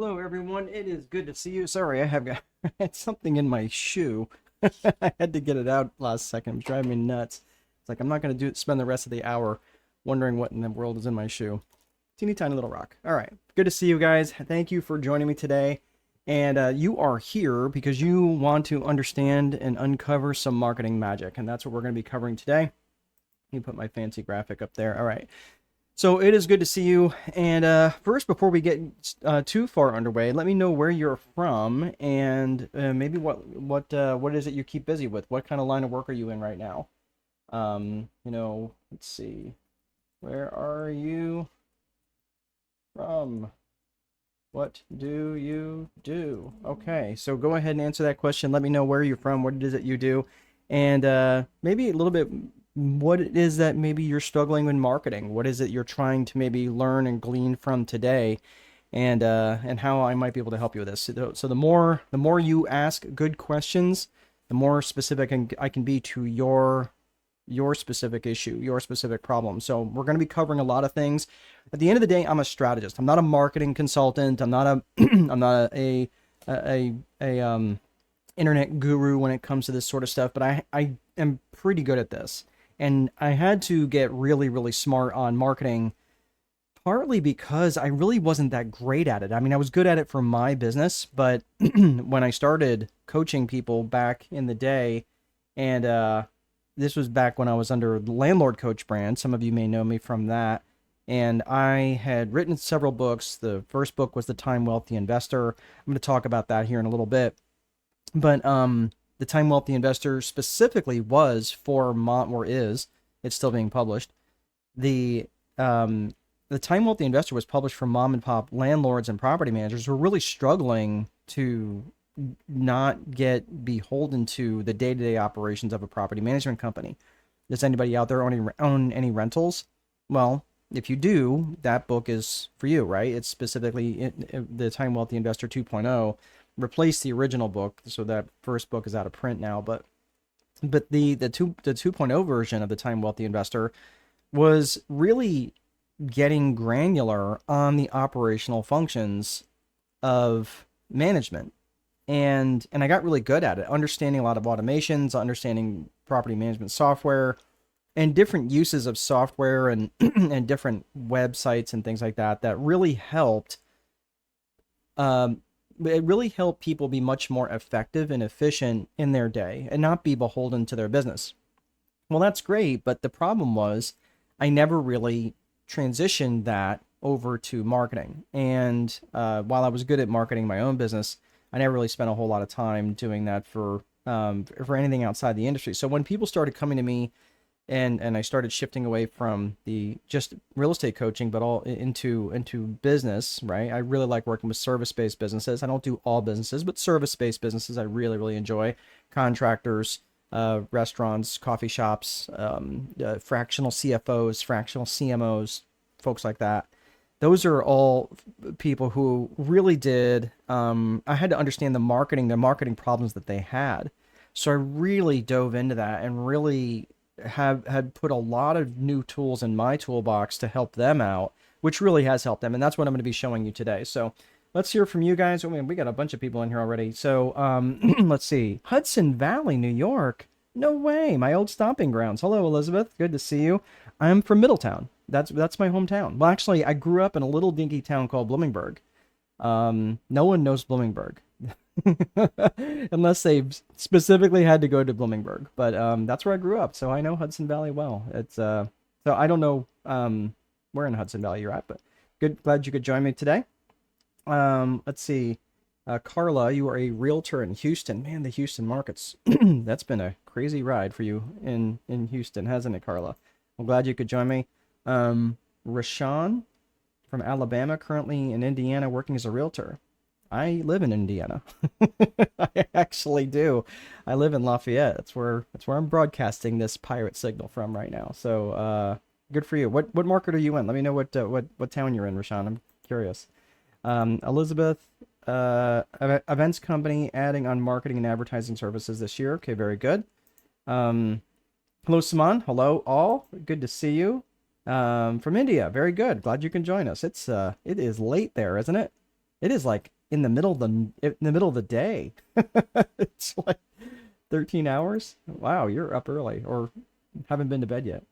Hello, everyone. It is good to see you. Sorry, I had something in my shoe. I had to get it out last second. It was driving me nuts. It's like I'm not going to spend the rest of the hour wondering what in the world is in my shoe. Teeny tiny little rock. All right. Good to see you guys. Thank you for joining me today. And you are here because you want to understand and uncover some marketing magic. And that's what we're going to be covering today. Let me put my fancy graphic up there. All right. So it is good to see you. And first, before we get too far underway, let me know where you're from and maybe what is it you keep busy with? What kind of line of work are you in right now? Let's see. Where are you from? What do you do? Okay, so go ahead and answer that question. Let me know where you're from, what it is that you do, and maybe a little bit what it is that maybe you're struggling with marketing. What is it you're trying to maybe learn and glean from today, and how I might be able to help you with this. So the more you ask good questions, the more specific I can be to your specific issue, your specific problem. So we're going to be covering a lot of things. At the end of the day, I'm a strategist. I'm not a marketing consultant. I'm not a I'm not a internet guru when it comes to this sort of stuff, but I am pretty good at this. And I had to get really, really smart on marketing, partly because I really wasn't that great at it. I mean, I was good at it for my business, but when I started coaching people back in the day, and this was back when I was under the Landlord Coach brand. Some of you may know me from that. And I had written several books. The first book was The Time Wealthy Investor. I'm going to talk about that here in a little bit. But The Time Wealthy Investor specifically was for mom, or is, it's still being published. The Time Wealthy Investor was published for mom and pop landlords and property managers who were really struggling to not get beholden to the day-to-day operations of a property management company. Does anybody out there own any rentals? Well, if you do, that book is for you, right? It's specifically the Time Wealthy Investor 2.0 replaced the original book, so that first book is out of print now. But the 2.0 version of the Time Wealthy Investor was really getting granular on the operational functions of management. And I got really good at it, understanding a lot of automations, understanding property management software, and different uses of software and and different websites and things like that. That really helped. It really helped people be much more effective and efficient in their day and not be beholden to their business. Well, that's great, but the problem was I never really transitioned that over to marketing. And while I was good at marketing my own business, I never really spent a whole lot of time doing that for anything outside the industry. So when people started coming to me and I started shifting away from the just real estate coaching, but all into business, right? I really like working with service-based businesses. I don't do all businesses, but service-based businesses I really, really enjoy. Contractors, restaurants, coffee shops, fractional CFOs, fractional CMOs, folks like that. Those are all people who really did. I had to understand the marketing problems that they had. So I really dove into that and really had put a lot of new tools in my toolbox to help them out, which really has helped them. And that's what I'm going to be showing you today. So let's hear from you guys. I mean, we got a bunch of people in here already. So let's see. Hudson Valley, New York. No way. My old stomping grounds. Hello, Elizabeth. Good to see you. I'm from Middletown. That's my hometown. Well, actually, I grew up in a little dinky town called Bloomingburg. No one knows Bloomingburg. Unless they specifically had to go to Bloomingburg. But that's where I grew up, so I know Hudson Valley well. It's so I don't know where in Hudson Valley you're at, but glad you could join me today. Let's see. Carla, you are a realtor in Houston. Man, the Houston markets. That's been a crazy ride for you in Houston, hasn't it, Carla? I'm glad you could join me. Rashawn from Alabama, currently in Indiana, working as a realtor. I live in Indiana. I actually do. I live in Lafayette. That's where I'm broadcasting this pirate signal from right now. So good for you. What market are you in? Let me know what town you're in, Rashawn. I'm curious. Elizabeth, events company adding on marketing and advertising services this year. Okay, very good. Hello, Saman. Hello, all. Good to see you. From India. Very good. Glad you can join us. It is late there, isn't it? It is like in the middle of the day. It's like 13 hours. Wow, you're up early or haven't been to bed yet.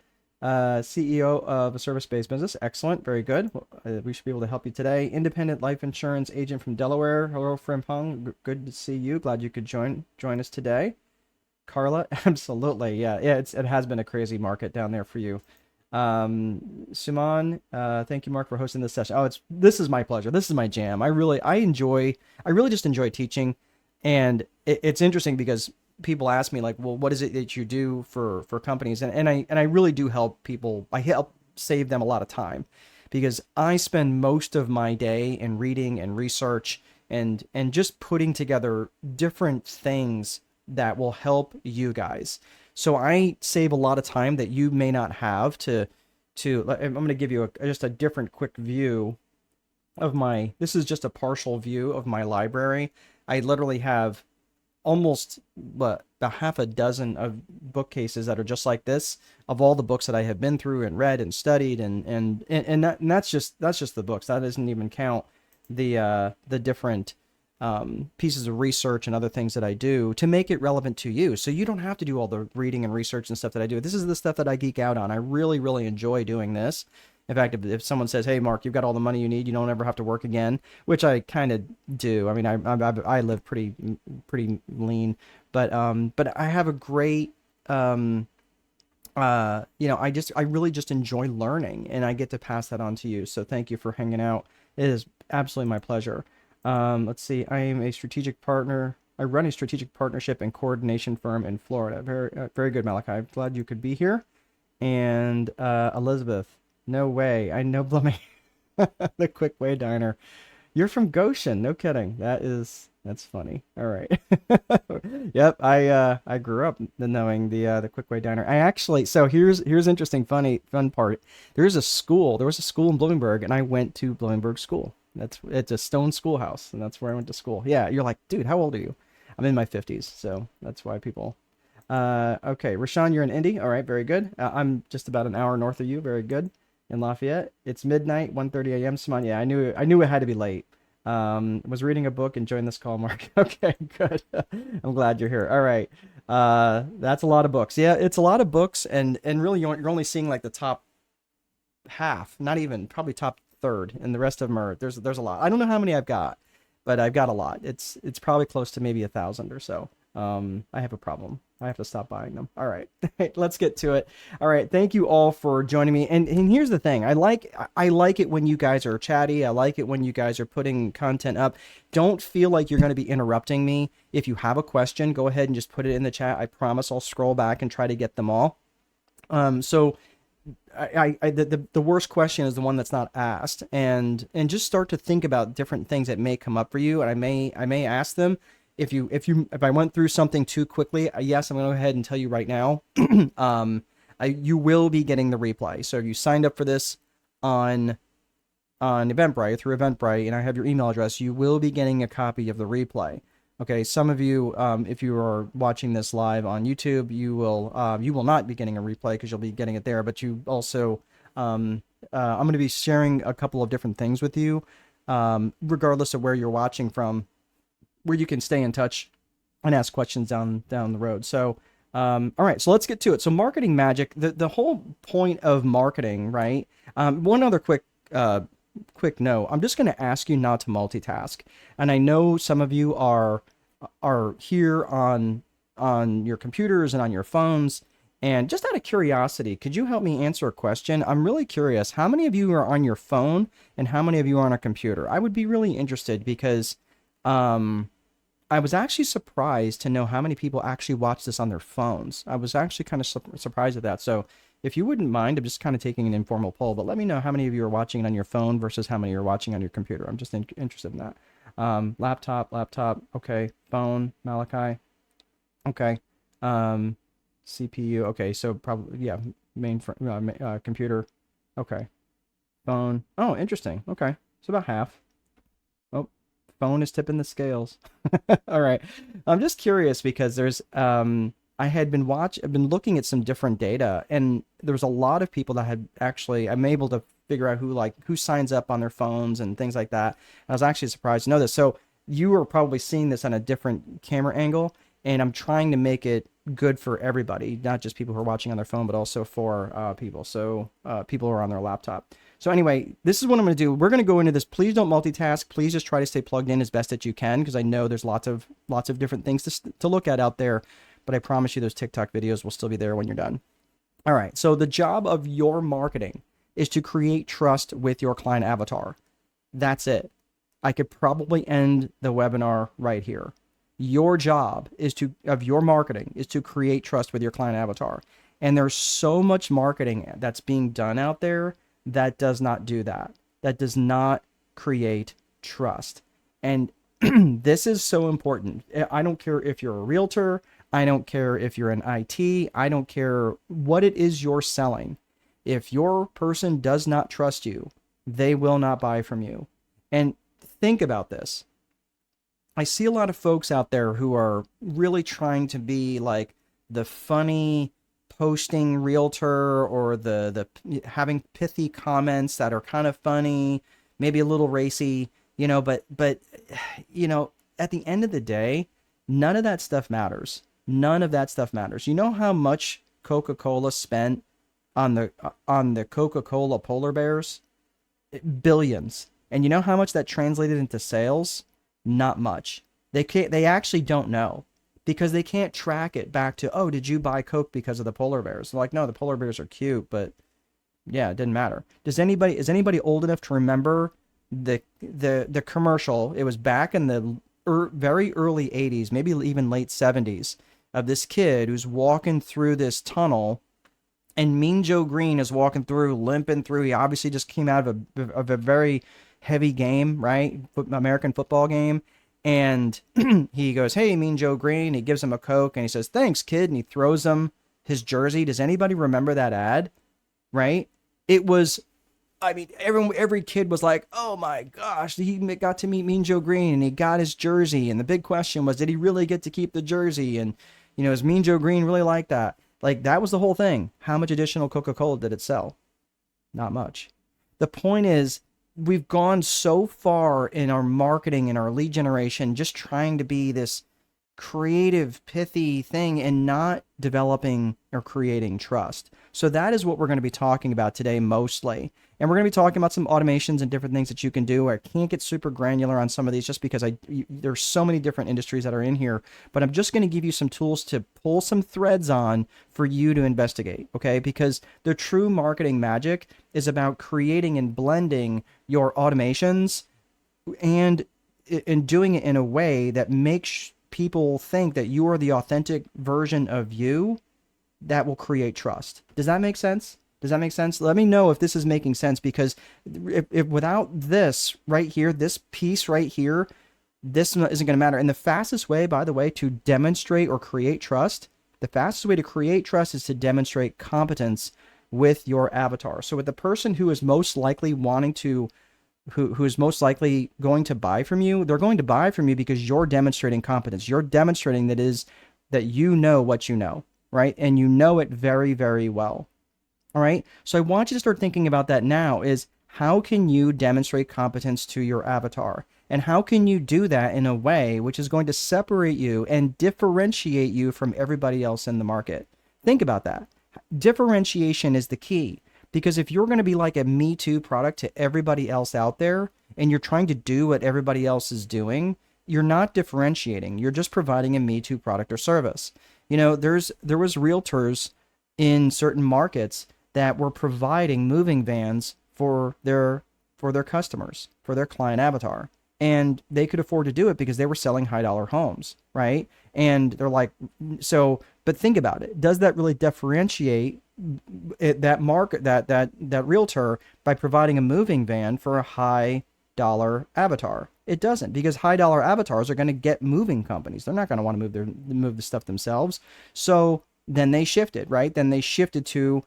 CEO of a service-based business. Excellent. Very good. We should be able to help you today. Independent life insurance agent from Delaware. Hello, Frimpong. Good to see you. Glad you could join us today. Carla, absolutely. Yeah, yeah. It has been a crazy market down there for you. Suman, thank you, Mark, for hosting this session. This is my pleasure. This is my jam. I really just enjoy teaching, and it's interesting because people ask me like, well, what is it that you do for companies? And I really do help people. I help save them a lot of time because I spend most of my day in reading and research and just putting together different things that will help you guys. So I save a lot of time that you may not have to I'm going to give you just a different quick view of this is just a partial view of my library. I literally have almost about half a dozen of bookcases that are just like this of all the books that I have been through and read and studied and that's just the books. That doesn't even count the different pieces of research and other things that I do to make it relevant to you. So you don't have to do all the reading and research and stuff that I do. This is the stuff that I geek out on. I really, really enjoy doing this. In fact, if someone says, "Hey, Mark, you've got all the money you need, you don't ever have to work again," which I kind of do. I mean, I live pretty lean, but I have a great I really just enjoy learning, and I get to pass that on to you. So thank you for hanging out. It is absolutely my pleasure. Let's see. I am a strategic partner. I run a strategic partnership and coordination firm in Florida. Very good, Malachi. I'm glad you could be here. And Elizabeth, no way. I know Blooming, the Quick Way Diner. You're from Goshen. No kidding. That's funny. All right. Yep. I grew up knowing the Quick Way Diner. I actually, so here's interesting, fun part. There was a school in Bloomingburg, and I went to Bloomingburg School. It's a stone schoolhouse, and that's where I went to school. Yeah, you're like, dude, how old are you? I'm in my 50s, so that's why people. Okay, Rashawn, you're in Indy. All right, very good. I'm just about an hour north of you. Very good. In Lafayette, it's midnight, 1:30 a.m. Simon, yeah, I knew it had to be late. Was reading a book and joined this call, Mark. Okay, good. I'm glad you're here. All right. That's a lot of books. Yeah, it's a lot of books, and really you're only seeing like the top half, not even probably top third, and the rest of them are there's a lot. I don't know how many I've got, but I've got a lot. It's probably close to maybe 1,000 or so. I have a problem. I have to stop buying them. All right, let's get to it. All right, thank you all for joining me. And here's the thing: I like it when you guys are chatty. I like it when you guys are putting content up. Don't feel like you're going to be interrupting me. If you have a question, go ahead and just put it in the chat. I promise I'll scroll back and try to get them all. So the worst question is the one that's not asked, and just start to think about different things that may come up for you, and I may ask them. If I went through something too quickly, yes, I'm going to go ahead and tell you right now, you will be getting the replay. So if you signed up for this on Eventbrite, through Eventbrite, and I have your email address, you will be getting a copy of the replay. Okay, some of you, if you are watching this live on YouTube, you will not be getting a replay because you'll be getting it there. But you also, I'm going to be sharing a couple of different things with you, regardless of where you're watching from, where you can stay in touch and ask questions down the road. So, all right, so let's get to it. So marketing magic, the whole point of marketing, right? One other quick note. I'm just going to ask you not to multitask. And I know some of you are here on your computers and on your phones. And just out of curiosity, could you help me answer a question? I'm really curious. How many of you are on your phone and how many of you are on a computer? I would be really interested because I was actually surprised to know how many people actually watch this on their phones. I was actually kind of surprised at that. So if you wouldn't mind, I'm just kind of taking an informal poll, but let me know how many of you are watching it on your phone versus how many are watching on your computer. I'm just interested in that. Laptop, okay. Phone, Malachi, okay. CPU, okay. So probably, yeah, computer, okay. Phone, oh, interesting, okay. So about half. Phone is tipping the scales. All right. I'm just curious because there's I've been looking at some different data, and there was a lot of people that had actually, I'm able to figure out who signs up on their phones and things like that. I was actually surprised to know this. So you are probably seeing this on a different camera angle, and I'm trying to make it good for everybody, not just people who are watching on their phone, but also for people. So people who are on their laptop. So anyway, this is what I'm going to do. We're going to go into this. Please don't multitask. Please just try to stay plugged in as best that you can, because I know there's lots of different things to look at out there. But I promise you those TikTok videos will still be there when you're done. All right. So the job of your marketing is to create trust with your client avatar. That's it. I could probably end the webinar right here. Your job of your marketing is to create trust with your client avatar. And there's so much marketing that's being done out there that does not do that. That does not create trust. And this is so important. I don't care if you're a realtor. I don't care if you're in IT. I don't care what it is you're selling. If your person does not trust you, they will not buy from you. And think about this. I see a lot of folks out there who are really trying to be like the funny posting realtor, or the having pithy comments that are kind of funny, maybe a little racy, but at the end of the day, none of that stuff matters. None of that stuff matters. You know how much Coca-Cola spent on the Coca-Cola polar bears? Billions. And you know how much that translated into sales? Not much. They actually don't know, because they can't track it back to, oh, did you buy Coke because of the polar bears? They're like, no, the polar bears are cute, but yeah, it didn't matter. Is anybody old enough to remember the commercial? It was back in the very early 80s, maybe even late 70s, of this kid who's walking through this tunnel, and Mean Joe Green is walking through, limping through. He obviously just came out of a very heavy game, right? American football game. And he goes, hey, Mean Joe Green. He gives him a Coke, and he says, thanks, kid. And he throws him his jersey. Does anybody remember that ad? Right? It was, I mean, every kid was like, oh my gosh, he got to meet Mean Joe Green, and he got his jersey. And the big question was, did he really get to keep the jersey? And, is Mean Joe Green really like that? Like, that was the whole thing. How much additional Coca-Cola did it sell? Not much. The point is, we've gone so far in our marketing and our lead generation, just trying to be this creative, pithy thing and not developing or creating trust. So that is what we're going to be talking about today mostly. And we're going to be talking about some automations and different things that you can do. I can't get super granular on some of these just because there's so many different industries that are in here, but I'm just going to give you some tools to pull some threads on for you to investigate, okay? Because the true marketing magic is about creating and blending your automations and doing it in a way that makes people think that you are the authentic version of you that will create trust. Does that make sense? Does that make sense? Let me know if this is making sense, because if without this right here, this piece right here, this isn't going to matter. And the fastest way, by the way, to demonstrate or create trust, the fastest way to create trust is to demonstrate competence with your avatar. So with the person who is most likely wanting to who is most likely going to buy from you, they're going to buy from you because you're demonstrating competence. You're demonstrating that you know what you know, right? And you know it very, very well. All right. So I want you to start thinking about that now, is how can you demonstrate competence to your avatar? And how can you do that in a way which is going to separate you and differentiate you from everybody else in the market? Think about that. Differentiation is the key. Because if you're going to be like a Me Too product to everybody else out there, and you're trying to do what everybody else is doing, you're not differentiating. You're just providing a Me Too product or service. There was realtors in certain markets that were providing moving vans for their customers, for their client avatar. And they could afford to do it because they were selling high dollar homes, right? And they're like, but think about it. Does that really differentiate that market, that realtor, by providing a moving van for a high dollar avatar? It doesn't, because high dollar avatars are going to get moving companies. They're not going to want to move the stuff themselves. So then they shifted, right? Then they shifted to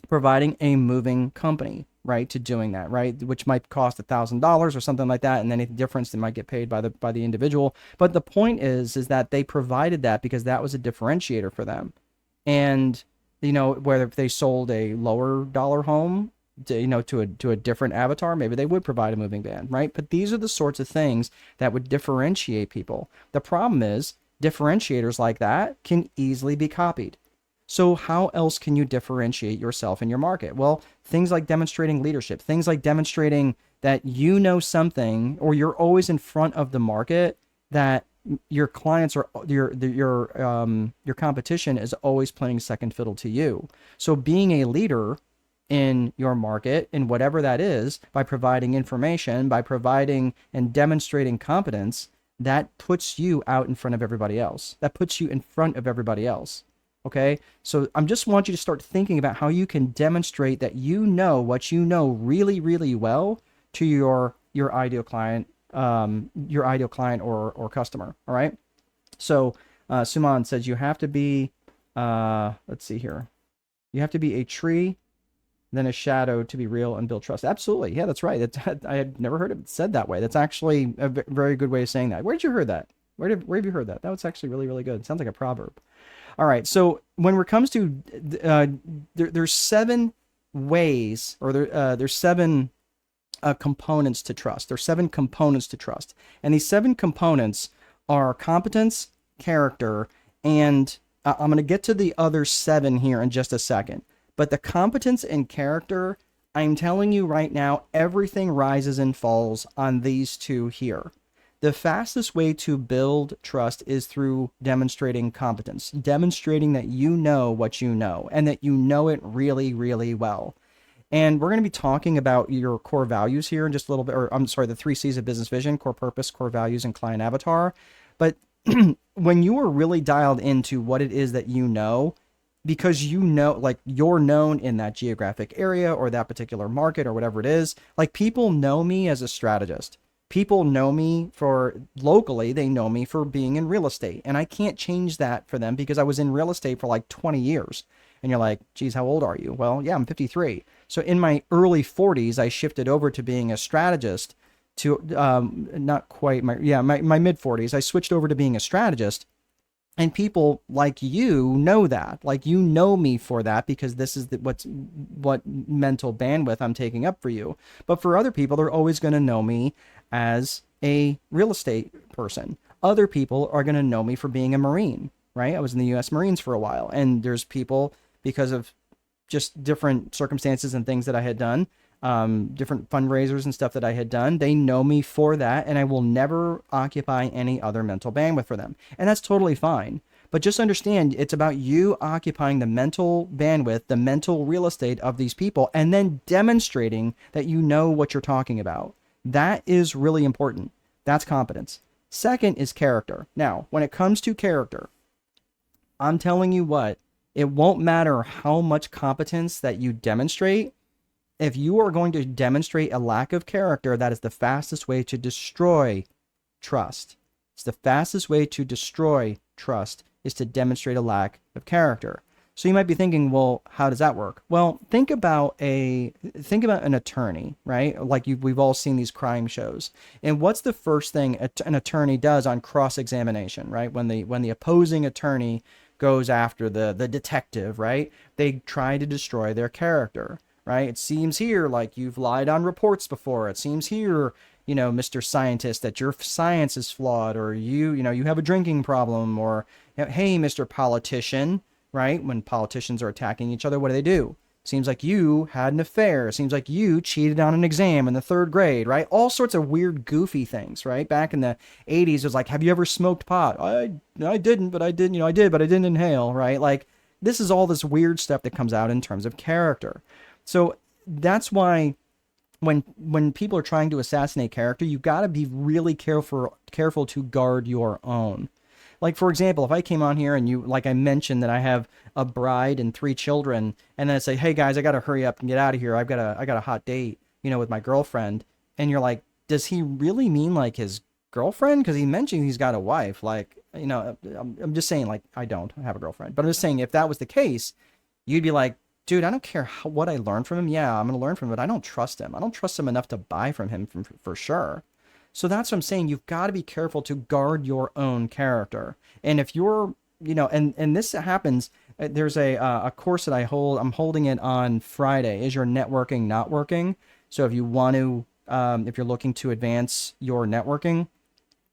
providing a moving company, right, to doing that, right, which might cost $1,000 or something like that, and then any difference they might get paid by the individual. But the point is that they provided that because that was a differentiator for them. And whether if they sold a lower dollar home, to a different avatar, maybe they would provide a moving band, right? But these are the sorts of things that would differentiate people. The problem is differentiators like that can easily be copied. So how else can you differentiate yourself in your market? Well, things like demonstrating leadership, things like demonstrating that you know something, or you're always in front of the market, that your clients or your competition is always playing second fiddle to you. So being a leader in your market, in whatever that is, by providing information, by providing and demonstrating competence, that puts you out in front of everybody else. That puts you in front of everybody else. Okay. So I'm just want you to start thinking about how you can demonstrate that you know what you know really, really well to your ideal client, or customer. All right. So Suman says you have to be, let's see here. You have to be a tree, then a shadow to be real and build trust. Absolutely. Yeah, that's right. I had never heard it said that way. That's actually a very good way of saying that. Where did you hear that? Where have you heard that? That was actually really, really good. It sounds like a proverb. All right. So when it comes to, there's 7 ways, or there's 7 components to trust. There's 7 components to trust. And these 7 components are competence, character, and I'm going to get to the other 7 here in just a second. But the competence and character, I'm telling you right now, everything rises and falls on these 2 here. The fastest way to build trust is through demonstrating competence, demonstrating that you know what you know and that you know it really, really well. And we're going to be talking about your core values here in just a little bit, or I'm sorry, the 3 C's of business vision: core purpose, core values, and client avatar. But when you are really dialed into what it is that you know, because you know, like, you're known in that geographic area or that particular market or whatever it is, like, people know me as a strategist. People know me for, locally, they know me for being in real estate. And I can't change that for them because I was in real estate for like 20 years. And you're like, geez, how old are you? Well, yeah, I'm 53. So in my early 40s, I shifted over to being a strategist to, not quite my mid 40s. I switched over to being a strategist. And people like you know that, like, you know me for that, because this is what mental bandwidth I'm taking up for you. But for other people, they're always going to know me as a real estate person. Other people are going to know me for being a Marine, right? I was in the U.S. Marines for a while, and there's people, because of just different circumstances and things that I had done, different fundraisers and stuff that I had done, they know me for that, and I will never occupy any other mental bandwidth for them. And that's totally fine. But just understand, it's about you occupying the mental bandwidth, the mental real estate of these people, and then demonstrating that you know what you're talking about. That is really important. That's competence. Second is character. Now, when it comes to character, I'm telling you what, it won't matter how much competence that you demonstrate. If you are going to demonstrate a lack of character, that is the fastest way to destroy trust. It's the fastest way to destroy trust, is to demonstrate a lack of character. So you might be thinking, well, how does that work? Well, think about an attorney, right? Like, we've all seen these crime shows. And what's the first thing an attorney does on cross-examination, right? When the opposing attorney goes after the detective, right? They try to destroy their character. Right? It seems here like you've lied on reports before. It seems here, Mr. Scientist, that your science is flawed, or you have a drinking problem, or, hey, Mr. Politician, right? When politicians are attacking each other, what do? Seems like you had an affair. Seems like you cheated on an exam in the 3rd grade, right? All sorts of weird, goofy things, right? Back in the 80s, it was like, have you ever smoked pot? I didn't, but I did, I did, but I didn't inhale, right? Like, this is all this weird stuff that comes out in terms of character. So that's why when people are trying to assassinate character, you got to be really careful to guard your own. Like, for example, if I came on here and you, like I mentioned, that I have a bride and 3 children, and then I say, hey guys, I got to hurry up and get out of here. I got a hot date, with my girlfriend. And you're like, does he really mean like his girlfriend? Because he mentioned he's got a wife. Like, I'm just saying, like, I don't have a girlfriend, but I'm just saying, if that was the case, you'd be like, dude, I don't care what I learned from him. Yeah, I'm going to learn from him, but I don't trust him. I don't trust him enough to buy from him for sure. So that's what I'm saying. You've got to be careful to guard your own character. And if you're, and this happens, there's a course that I hold. I'm holding it on Friday. Is your networking not working? So if you want to, if you're looking to advance your networking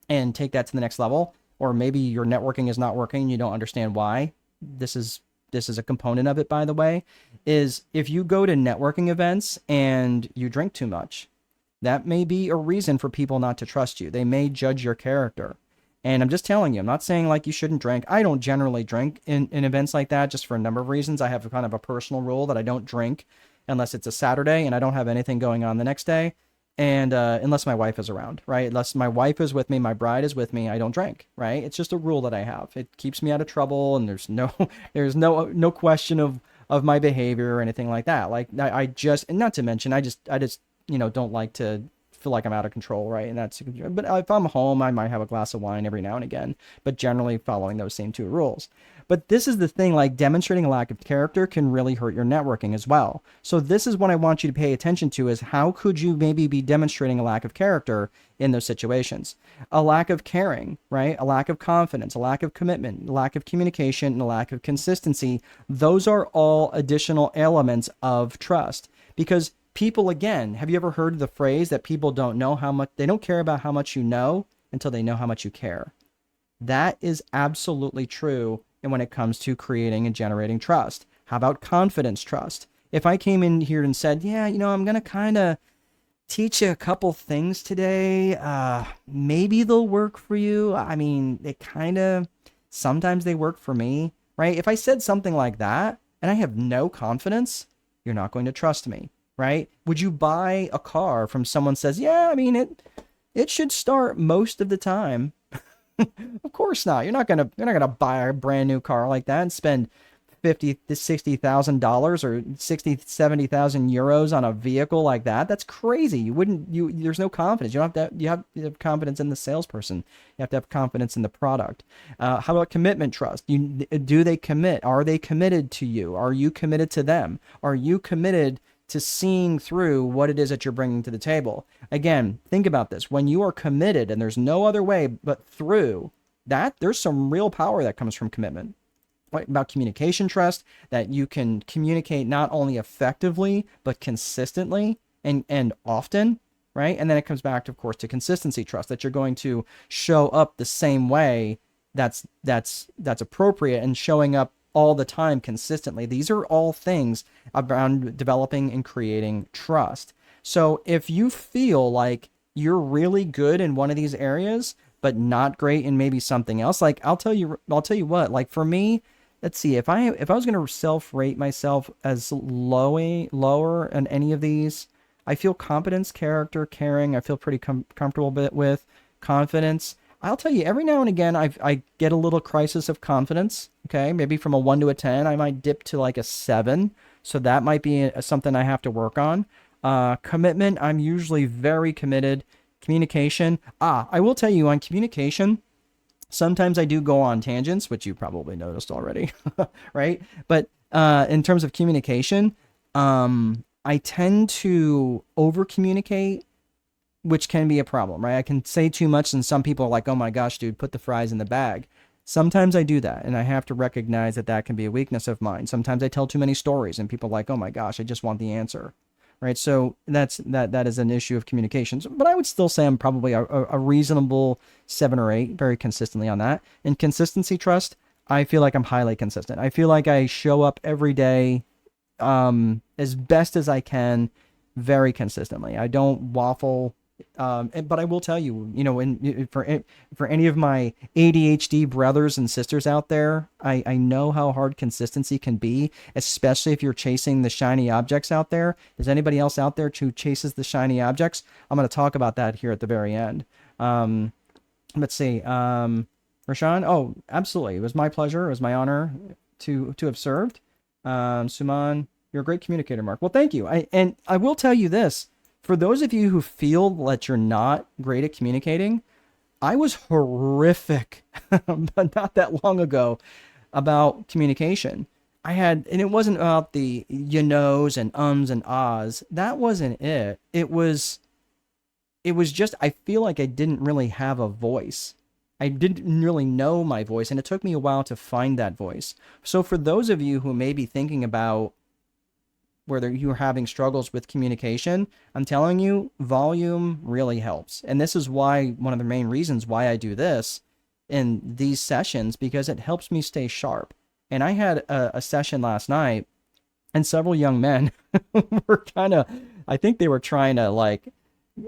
and take that to the next level, or maybe your networking is not working and you don't understand why. This is a component of it, by the way, is if you go to networking events and you drink too much, that may be a reason for people not to trust you. They may judge your character. And I'm just telling you, I'm not saying like you shouldn't drink. I don't generally drink in events like that just for a number of reasons. I have kind of a personal rule that I don't drink unless it's a Saturday and I don't have anything going on the next day. And unless my wife is around, right? Unless my wife is with me, my bride is with me, I don't drink, right? It's just a rule that I have. It keeps me out of trouble, and there's no question of my behavior or anything like that. Like I just, and not to mention, I just don't like to feel like I'm out of control, right? And that's, but if I'm home, I might have a glass of wine every now and again, but generally following those same two rules. But this is the thing, like demonstrating a lack of character can really hurt your networking as well. So this is what I want you to pay attention to is how could you maybe be demonstrating a lack of character in those situations? A lack of caring, right? A lack of confidence, a lack of commitment, a lack of communication, and a lack of consistency. Those are all additional elements of trust because people, again, have you ever heard the phrase that people don't know how much, they don't care about how much you know until they know how much you care? That is absolutely true. And when it comes to creating and generating trust, how about confidence trust? If I came in here and said, yeah, I'm going to kind of teach you a couple things today, maybe they'll work for you. I mean, sometimes they work for me, right? If I said something like that and I have no confidence, you're not going to trust me, right? Would you buy a car from someone says, yeah, I mean, it should start most of the time? Of course not. You're not gonna buy a brand new car like that and spend $50,000 to $60,000 or 70,000 euros on a vehicle like that. That's crazy. There's no confidence. You have to have confidence in the salesperson. You have to have confidence in the product. How about commitment trust? Do they commit? Are they committed to you? Are you committed to them? Are you committed to seeing through what it is that you're bringing to the table? Again, think about this. When you are committed and there's no other way but through that, there's some real power that comes from commitment. What about communication trust? That you can communicate not only effectively, but consistently and often, right? And then it comes back, to, of course, to consistency trust, that you're going to show up the same way that's appropriate and showing up all the time consistently. These are all things around developing and creating trust. So if you feel like you're really good in one of these areas, but not great in maybe something else, like I'll tell you what, like for me, let's see, if I was going to self-rate myself as lower in any of these, I feel competence, character, caring, I feel pretty comfortable with confidence. I'll tell you, every now and again, I get a little crisis of confidence. Okay, maybe from a 1 to a 10, I might dip to like a 7. So that might be something I have to work on. Commitment, I'm usually very committed. Communication, I will tell you on communication, sometimes I do go on tangents, which you probably noticed already, right? But in terms of communication, I tend to over communicate, which can be a problem, right? I can say too much and some people are like, oh my gosh, dude, put the fries in the bag. Sometimes I do that, and I have to recognize that can be a weakness of mine. Sometimes I tell too many stories and people are like, oh my gosh, I just want the answer, right? So that is an issue of communications. But I would still say I'm probably a reasonable 7 or 8, very consistently on that. In consistency trust, I feel like I'm highly consistent. I feel like I show up every day as best as I can, very consistently. I don't waffle. But I will tell you, for any of my ADHD brothers and sisters out there, I know how hard consistency can be, especially if you're chasing the shiny objects out there. Is anybody else out there who chases the shiny objects? I'm going to talk about that here at the very end. Let's see. Rashawn? Oh, absolutely. It was my pleasure. It was my honor to have served. Suman, you're a great communicator, Mark. Well, thank you. I will tell you this. For those of you who feel that you're not great at communicating, I was horrific, but not that long ago, about communication. And it wasn't about the knows and ums and ahs. That wasn't it. It was just, I feel like I didn't really have a voice. I didn't really know my voice, and it took me a while to find that voice. So for those of you who may be thinking about whether you're having struggles with communication, I'm telling you, volume really helps. And this is why, one of the main reasons why I do this in these sessions, because it helps me stay sharp. And I had a session last night, and several young men were kind of, I think they were trying to like,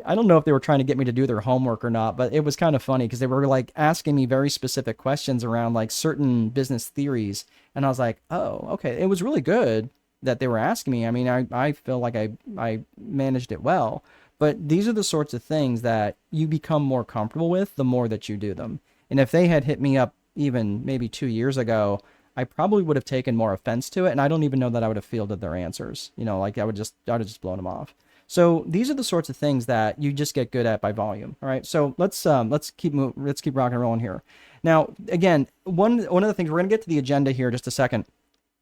I don't know if they were trying to get me to do their homework or not, but it was kind of funny because they were like asking me very specific questions around like certain business theories. And I was like, oh, okay. It was really good that they were asking me. I mean, I feel like I managed it well, but these are the sorts of things that you become more comfortable with the more that you do them. And if they had hit me up even maybe 2 years ago, I probably would have taken more offense to it. And I don't even know that I would have fielded their answers. You know, like I would have just blown them off. So these are the sorts of things that you just get good at by volume. All right. So let's keep rocking and rolling here. Now, again, one of the things, we're going to get to the agenda here in just a second.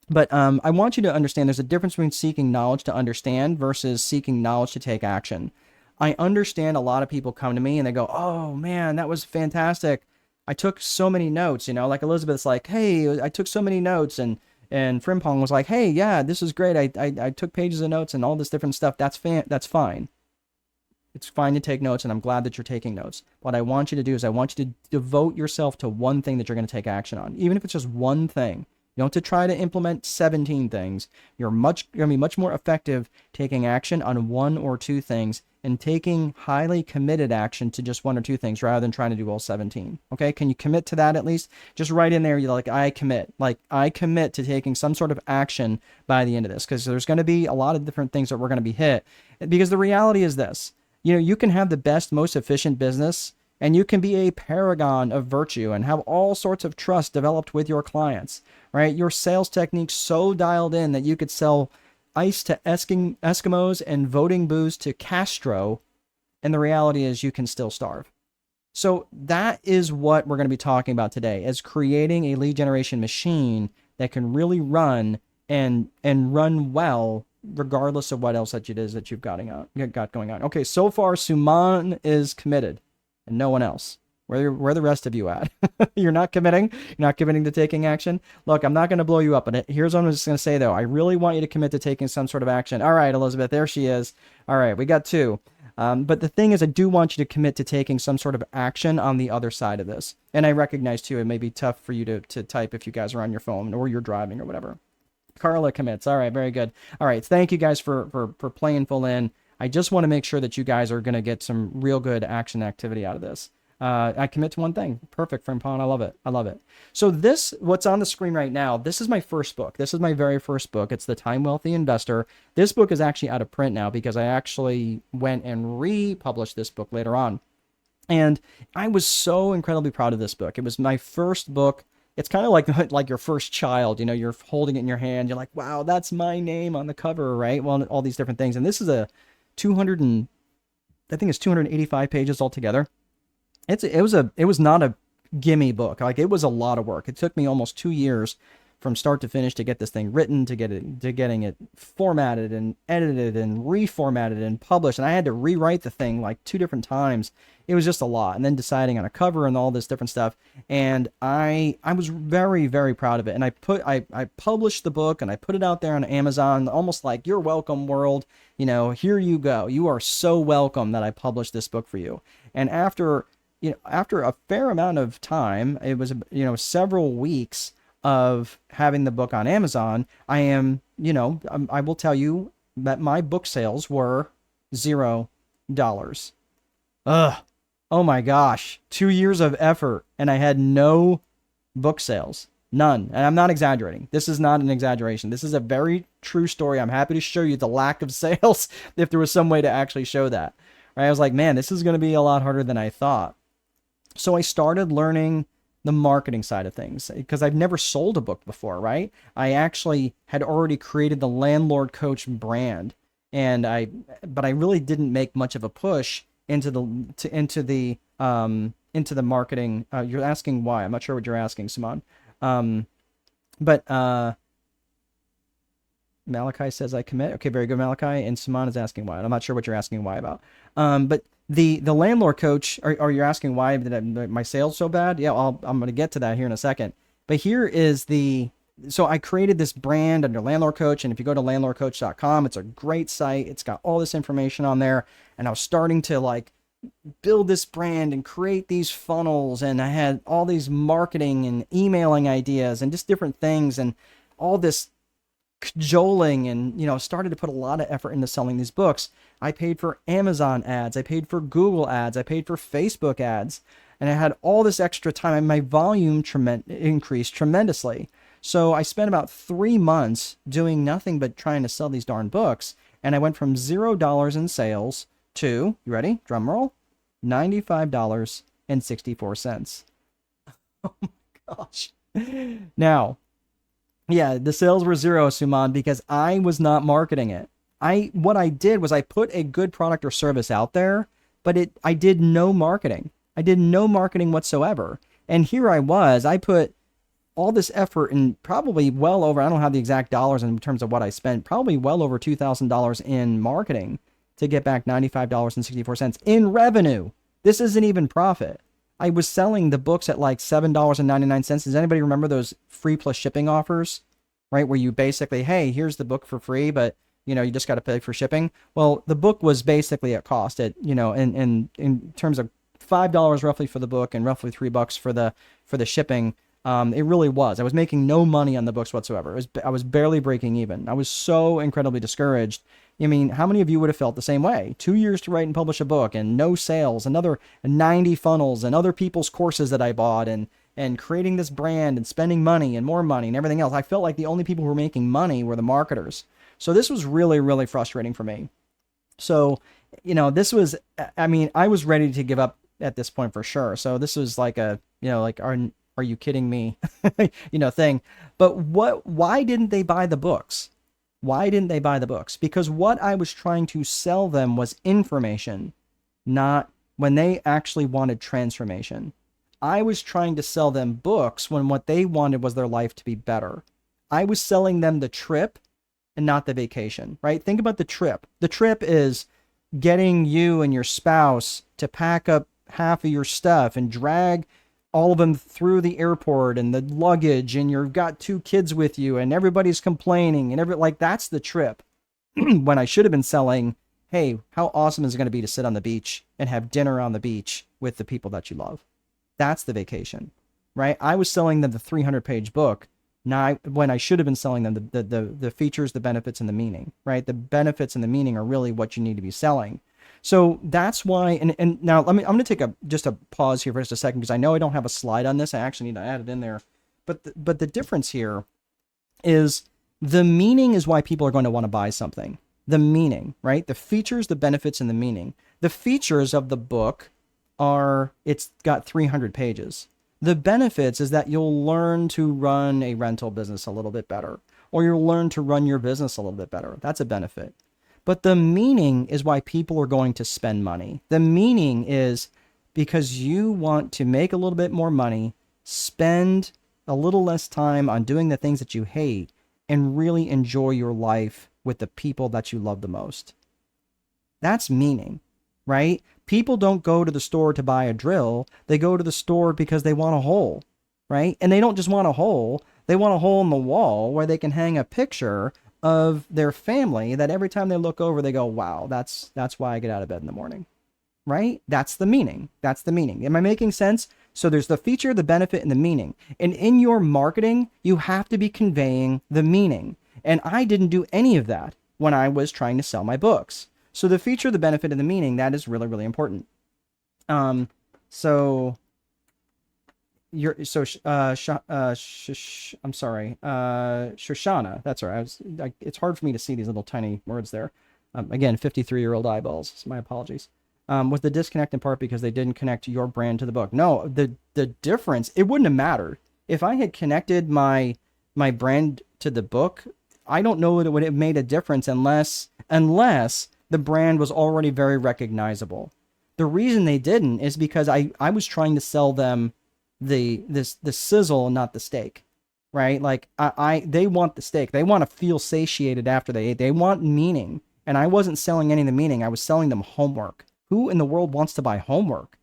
But I want you to understand there's a difference between seeking knowledge to understand versus seeking knowledge to take action. I understand a lot of people come to me and they go, oh man, that was fantastic. I took so many notes, you know, like Elizabeth's like, hey, I took so many notes. And Frimpong was like, hey, yeah, this is great. I took pages of notes and all this different stuff. That's fine. It's fine to take notes, and I'm glad that you're taking notes. What I want you to do is I want you to devote yourself to one thing that you're going to take action on, even if it's just one thing. You don't have to try to implement 17 things. You're going to be much more effective taking action on one or two things and taking highly committed action to just one or two things rather than trying to do all 17. Okay? Can you commit to that at least? Just write in there, you're like, I commit. Like, I commit to taking some sort of action by the end of this, because there's going to be a lot of different things that we're going to be hit. Because the reality is this, you know, you can have the best, most efficient business, and you can be a paragon of virtue and have all sorts of trust developed with your clients, right? Your sales technique so dialed in that you could sell ice to Eskimos and voting booze to Castro, and the reality is you can still starve. So that is what we're going to be talking about today, is creating a lead generation machine that can really run and run well, regardless of what else that it is that you've got going on. Okay, so far Suman is committed and no one else. Where the rest of you at? You're not committing. You're not committing to taking action. Look, I'm not going to blow you up, but here's what I'm just going to say, though. I really want you to commit to taking some sort of action. All right, Elizabeth, there she is. All right, we got two. But the thing is, I do want you to commit to taking some sort of action on the other side of this. And I recognize, too, it may be tough for you to type if you guys are on your phone or you're driving or whatever. Carla commits. All right, very good. All right, thank you guys for playing full in. I just want to make sure that you guys are going to get some real good action activity out of this. I commit to one thing. Perfect, Frimpong. I love it. I love it. So this, what's on the screen right now, this is my first book. This is my very first book. It's The Time Wealthy Investor. This book is actually out of print now because I actually went and republished this book later on. And I was so incredibly proud of this book. It was my first book. It's kind of like your first child, you know, you're holding it in your hand. You're like, wow, that's my name on the cover, right? Well, all these different things. And this is a 285 pages altogether. It was not a gimme book. Like, it was a lot of work. It took me almost 2 years from start to finish to get this thing written, to getting it formatted and edited and reformatted and published. And I had to rewrite the thing like 2 different times. It was just a lot. And then deciding on a cover and all this different stuff. And I was very, very proud of it. And I published the book and I put it out there on Amazon, almost like, you're welcome, world. You know, here you go. You are so welcome that I published this book for you. And after a fair amount of time, it was, several weeks of having the book on Amazon, I will tell you that my book sales were $0. Ugh. Oh my gosh. 2 years of effort and I had no book sales. None. And I'm not exaggerating. This is not an exaggeration. This is a very true story. I'm happy to show you the lack of sales if there was some way to actually show that. Right? I was like, man, this is going to be a lot harder than I thought. So I started learning the marketing side of things because I've never sold a book before, right? I actually had already created the Landlord Coach brand, but I really didn't make much of a push into the marketing. You're asking why? I'm not sure what you're asking, Simon. But Malachi says I commit. Okay, very good, Malachi. And Simon is asking why. I'm not sure what you're asking why about. But The landlord coach, are you asking why did my sales so bad? Yeah, I'm going to get to that here in a second. But here is so I created this brand under Landlord Coach, and if you go to landlordcoach.com, it's a great site. It's got all this information on there, and I was starting to like build this brand and create these funnels, and I had all these marketing and emailing ideas and just different things and all this cajoling, and started to put a lot of effort into selling these books. I paid for Amazon ads, I paid for Google ads, I paid for Facebook ads, and I had all this extra time, and my volume increased tremendously. So I spent about 3 months doing nothing but trying to sell these darn books, and I went from $0 in sales to, you ready, drum roll, $95.64. Oh my gosh. Now, yeah, the sales were zero, Suman, because I was not marketing it. What I did was I put a good product or service out there, but I did no marketing. I did no marketing whatsoever. And here I put all this effort and probably well over, I don't have the exact dollars in terms of what I spent, probably well over $2,000 in marketing to get back $95.64 in revenue. This isn't even profit. I was selling the books at like $7.99. Does anybody remember those free plus shipping offers, right? Where you basically, hey, here's the book for free, but you just got to pay for shipping. Well, the book was basically at cost at, in terms of $5 roughly for the book and roughly $3 for the shipping. It really was. I was making no money on the books whatsoever. I was barely breaking even. I was so incredibly discouraged. I mean, how many of you would have felt the same way? 2 years to write and publish a book and no sales, another 90 funnels and other people's courses that I bought and creating this brand and spending money and more money and everything else. I felt like the only people who were making money were the marketers. So this was really, really frustrating for me. So, this was, I mean, I was ready to give up at this point for sure. So this was like are you kidding me? Thing. But why didn't they buy the books? Why didn't they buy the books? Because what I was trying to sell them was information, not when they actually wanted transformation. I was trying to sell them books when what they wanted was their life to be better. I was selling them the trip and not the vacation, right? Think about the trip. The trip is getting you and your spouse to pack up half of your stuff and drag all of them through the airport and the luggage, and you've got 2 kids with you and everybody's complaining and like that's the trip. When I should have been selling, hey, how awesome is it going to be to sit on the beach and have dinner on the beach with the people that you love? That's the vacation, right? I was selling them the 300-page book. Now, when I should have been selling them the features, the benefits, and the meaning, right? The benefits and the meaning are really what you need to be selling. So that's why, and now I'm going to take just a pause here for just a second, because I know I don't have a slide on this. I actually need to add it in there. But the difference here is the meaning is why people are going to want to buy something. The meaning, right? The features, the benefits, and the meaning. The features of the book it's got 300 pages. The benefits is that you'll learn to run a rental business a little bit better, or you'll learn to run your business a little bit better. That's a benefit. But the meaning is why people are going to spend money. The meaning is because you want to make a little bit more money, spend a little less time on doing the things that you hate, and really enjoy your life with the people that you love the most. That's meaning, right? People don't go to the store to buy a drill. They go to the store because they want a hole, right? And they don't just want a hole. They want a hole in the wall where they can hang a picture of their family that every time they look over, they go, wow, that's why I get out of bed in the morning, right? That's the meaning. That's the meaning. Am I making sense? So there's the feature, the benefit, and the meaning. And in your marketing, you have to be conveying the meaning. And I didn't do any of that when I was trying to sell my books. So the feature, the benefit, and the meaning, that is really, really important. So I'm sorry, Shoshana. That's right. It's hard for me to see these little tiny words there. Again, 53-year-old eyeballs. So my apologies. Was the disconnect in part because they didn't connect your brand to the book? No, the difference, it wouldn't have mattered if I had connected my brand to the book. I don't know that it would have made a difference unless the brand was already very recognizable. The reason they didn't is because I was trying to sell them the sizzle, not the steak, right? Like they want the steak. They want to feel satiated after they ate. They want meaning. And I wasn't selling any of the meaning. I was selling them homework. Who in the world wants to buy homework,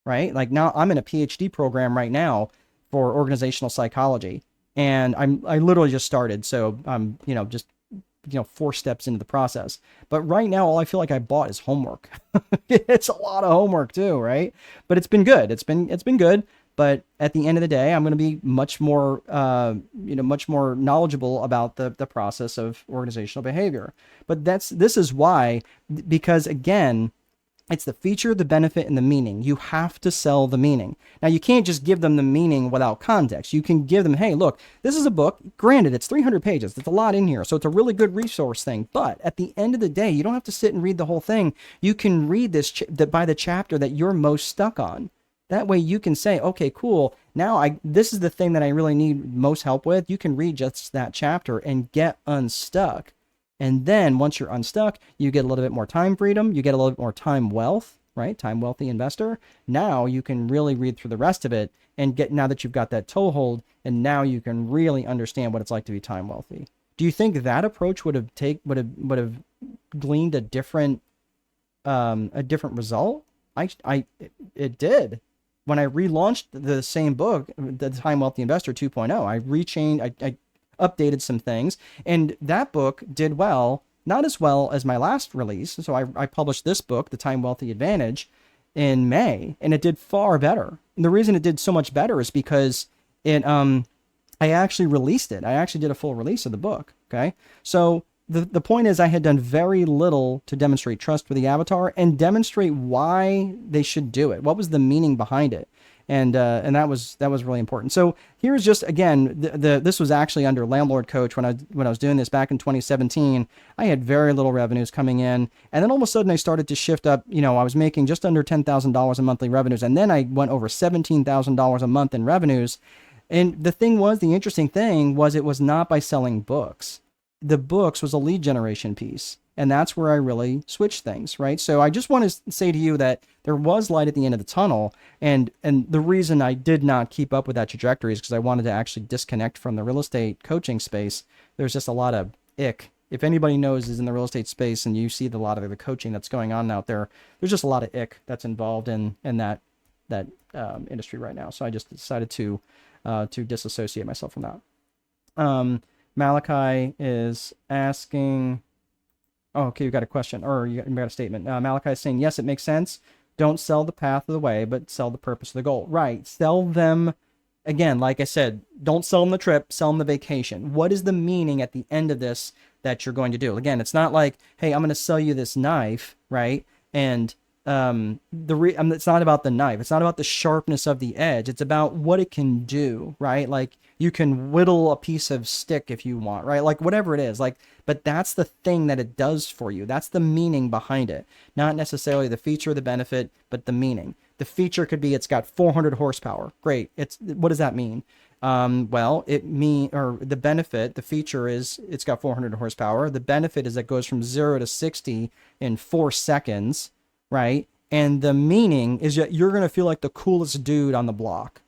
right? Like now I'm in a PhD program right now for organizational psychology, and I literally just started. So I'm, just 4 steps into the process. But right now, all I feel like I bought is homework. It's a lot of homework too, right? But it's been good. It's been good. But at the end of the day, I'm going to be much more, much more knowledgeable about the process of organizational behavior. But this is why, because again, it's the feature, the benefit, and the meaning. You have to sell the meaning. Now, you can't just give them the meaning without context. You can give them, hey, look, this is a book. Granted, it's 300 pages. There's a lot in here. So it's a really good resource thing. But at the end of the day, you don't have to sit and read the whole thing. You can read this by the chapter that you're most stuck on. That way you can say, okay, cool. Now this is the thing that I really need most help with. You can read just that chapter and get unstuck. And then once you're unstuck, you get a little bit more time freedom. You get a little bit more time wealth, right? Time wealthy investor. Now you can really read through the rest of it and now that you've got that toehold, and now you can really understand what it's like to be time wealthy. Do you think that approach would have gleaned a different result? It did. When I relaunched the same book, the Time Wealthy Investor 2.0, I updated some things, and that book did well, not as well as my last release. So I published this book, The Time Wealthy Advantage, in May, and it did far better. And the reason it did so much better is because I actually released it. I actually did a full release of the book. Okay. So the point is I had done very little to demonstrate trust for the avatar and demonstrate why they should do it. What was the meaning behind it? And that was really important. So here's just, again, this was actually under Landlord Coach when I was doing this back in 2017. I had very little revenues coming in, and then all of a sudden I started to shift up. I was making just under $10,000 in monthly revenues, and then I went over $17,000 a month in revenues. And the interesting thing was, it was not by selling books. The books was a lead generation piece. And that's where I really switched things, right? So I just want to say to you that there was light at the end of the tunnel. And the reason I did not keep up with that trajectory is because I wanted to actually disconnect from the real estate coaching space. There's just a lot of ick. If anybody knows is in the real estate space and you see a lot of the coaching that's going on out there, there's just a lot of ick that's involved in that industry right now. So I just decided to disassociate myself from that. Malachi is asking, oh, okay, you got a question, or you got a statement. Malachi is saying, yes, it makes sense. Don't sell the path of the way, but sell the purpose of the goal. Right. Sell them, again, like I said, don't sell them the trip, sell them the vacation. What is the meaning at the end of this that you're going to do? Again, it's not like, hey, I'm going to sell you this knife, right? And it's not about the knife. It's not about the sharpness of the edge. It's about what it can do, right? Like you can whittle a piece of stick if you want, right? Like whatever it is, like, but that's the thing that it does for you. That's the meaning behind it. Not necessarily the feature, the benefit, but the meaning. The feature could be, it's got 400 horsepower. Great. What does that mean? Well, the benefit, the feature is it's got 400 horsepower. The benefit is it goes from 0 to 60 in 4 seconds. Right? And the meaning is that you're going to feel like the coolest dude on the block,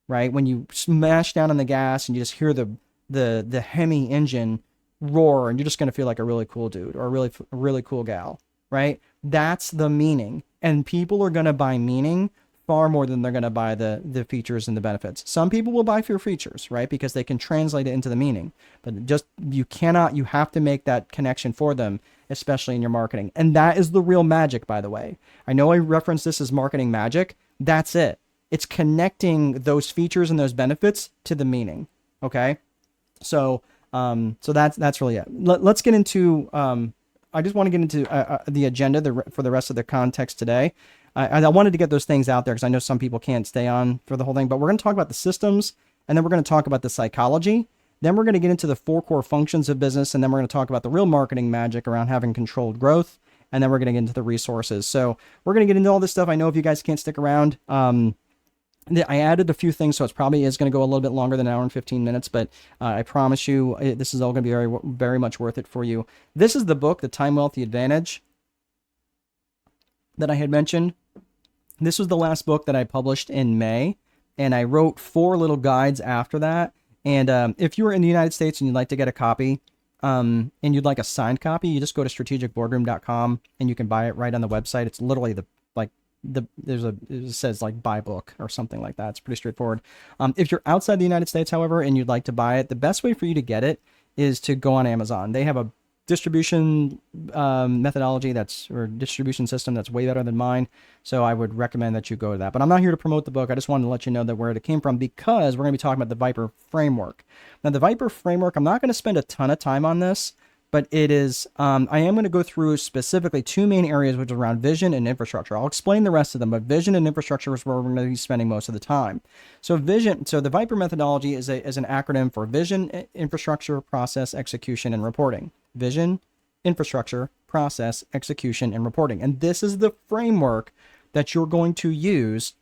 right? When you smash down on the gas and you just hear the Hemi engine roar, and you're just going to feel like a really cool dude or a really cool gal, right? That's the meaning. And people are going to buy meaning far more than they're going to buy the features and the benefits. Some people will buy for your features, right? Because they can translate it into the meaning. But you have to make that connection for them, especially in your marketing. And that is the real magic, by the way. I know I referenced this as marketing magic. That's it. It's connecting those features and those benefits to the meaning. Okay. So that's really it. Let's get into, I just want to get into the agenda for the rest of the context today. I wanted to get those things out there because I know some people can't stay on for the whole thing, but we're going to talk about the systems, and then we're going to talk about the psychology. Then we're going to get into the 4 core functions of business, and then we're going to talk about the real marketing magic around having controlled growth, and then we're going to get into the resources. So we're going to get into all this stuff. I know if you guys can't stick around, I added a few things, so it probably is going to go a little bit longer than an hour and 15 minutes, but I promise you this is all going to be very, very much worth it for you. This is the book, The Time Wealthy Advantage, that I had mentioned. This was the last book that I published in May, and I wrote 4 little guides after that. And if you are in the United States and you'd like to get a copy, and you'd like a signed copy, you just go to strategicboardroom.com and you can buy it right on the website. It's literally it says like buy book or something like that. It's pretty straightforward. If you're outside the United States, however, and you'd like to buy it, the best way for you to get it is to go on Amazon. They have a distribution methodology or distribution system that's way better than mine. So I would recommend that you go to that. But I'm not here to promote the book. I just wanted to let you know that where it came from, because we're going to be talking about the Viper framework. Now, the Viper framework, I'm not going to spend a ton of time on this, but it is, I am going to go through specifically two main areas, which are around vision and infrastructure. I'll explain the rest of them, but vision and infrastructure is where we're going to be spending most of the time. So the Viper methodology is an acronym for vision, infrastructure, process, execution, and reporting. Vision, infrastructure, process, execution, and reporting. And this is the framework that you're going to use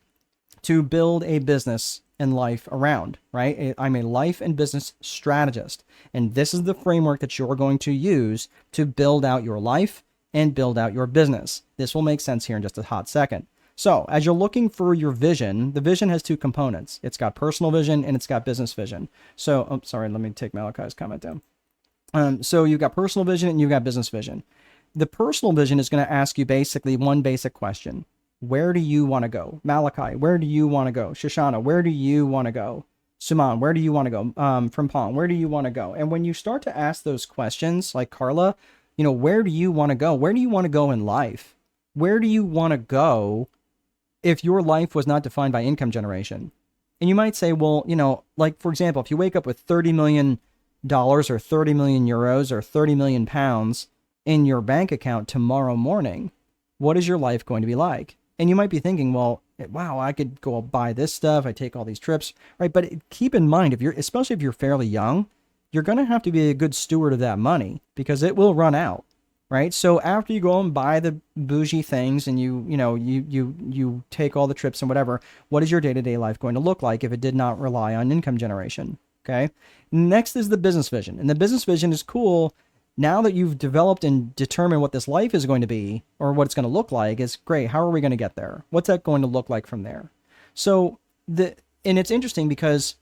to build a business and life around, right? I'm a life and business strategist, and this is the framework that you're going to use to build out your life and build out your business. This will make sense here in just a hot second. So as you're looking for your vision, the vision has two components. It's got personal vision and it's got business vision. So, sorry, let me take Malachi's comment down. So you've got personal vision and you've got business vision. The personal vision is going to ask you basically one basic question. Where do you want to go? Malachi, where do you want to go? Shoshana, where do you want to go? Suman, where do you want to go? From Pong, where do you want to go? And when you start to ask those questions, like Carla, where do you want to go? Where do you want to go in life? Where do you want to go if your life was not defined by income generation? And you might say, well, like, for example, if you wake up with $30 million or 30 million euros or 30 million pounds in your bank account tomorrow morning, what is your life going to be like? And you might be thinking, well, wow, I could go buy this stuff. I take all these trips, right? But keep in mind, especially if you're fairly young, you're going to have to be a good steward of that money because it will run out, right? So after you go and buy the bougie things and you take all the trips and whatever, what is your day-to-day life going to look like if it did not rely on income generation? Okay. Next is the business vision. And the business vision is cool. Now that you've developed and determined what this life is going to be or what it's going to look like, is great. How are we going to get there? What's that going to look like from there? So and it's interesting because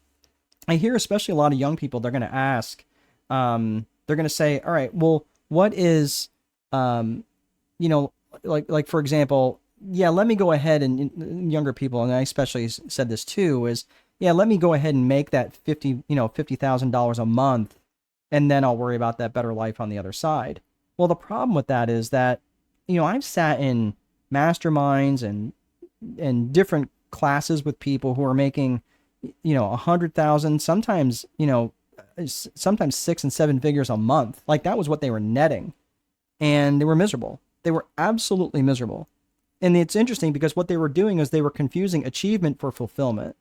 I hear especially a lot of young people, they're going to ask, they're going to say, all right, well, what is, like for example, yeah, let me go ahead and younger people, and I especially said this too, is, yeah, let me go ahead and make that $50,000 a month, and then I'll worry about that better life on the other side. Well, the problem with that is that, I've sat in masterminds and different classes with people who are making, 100,000, sometimes 6 and 7 figures a month. Like that was what they were netting, and they were miserable. They were absolutely miserable. And it's interesting because what they were doing is they were confusing achievement for fulfillment.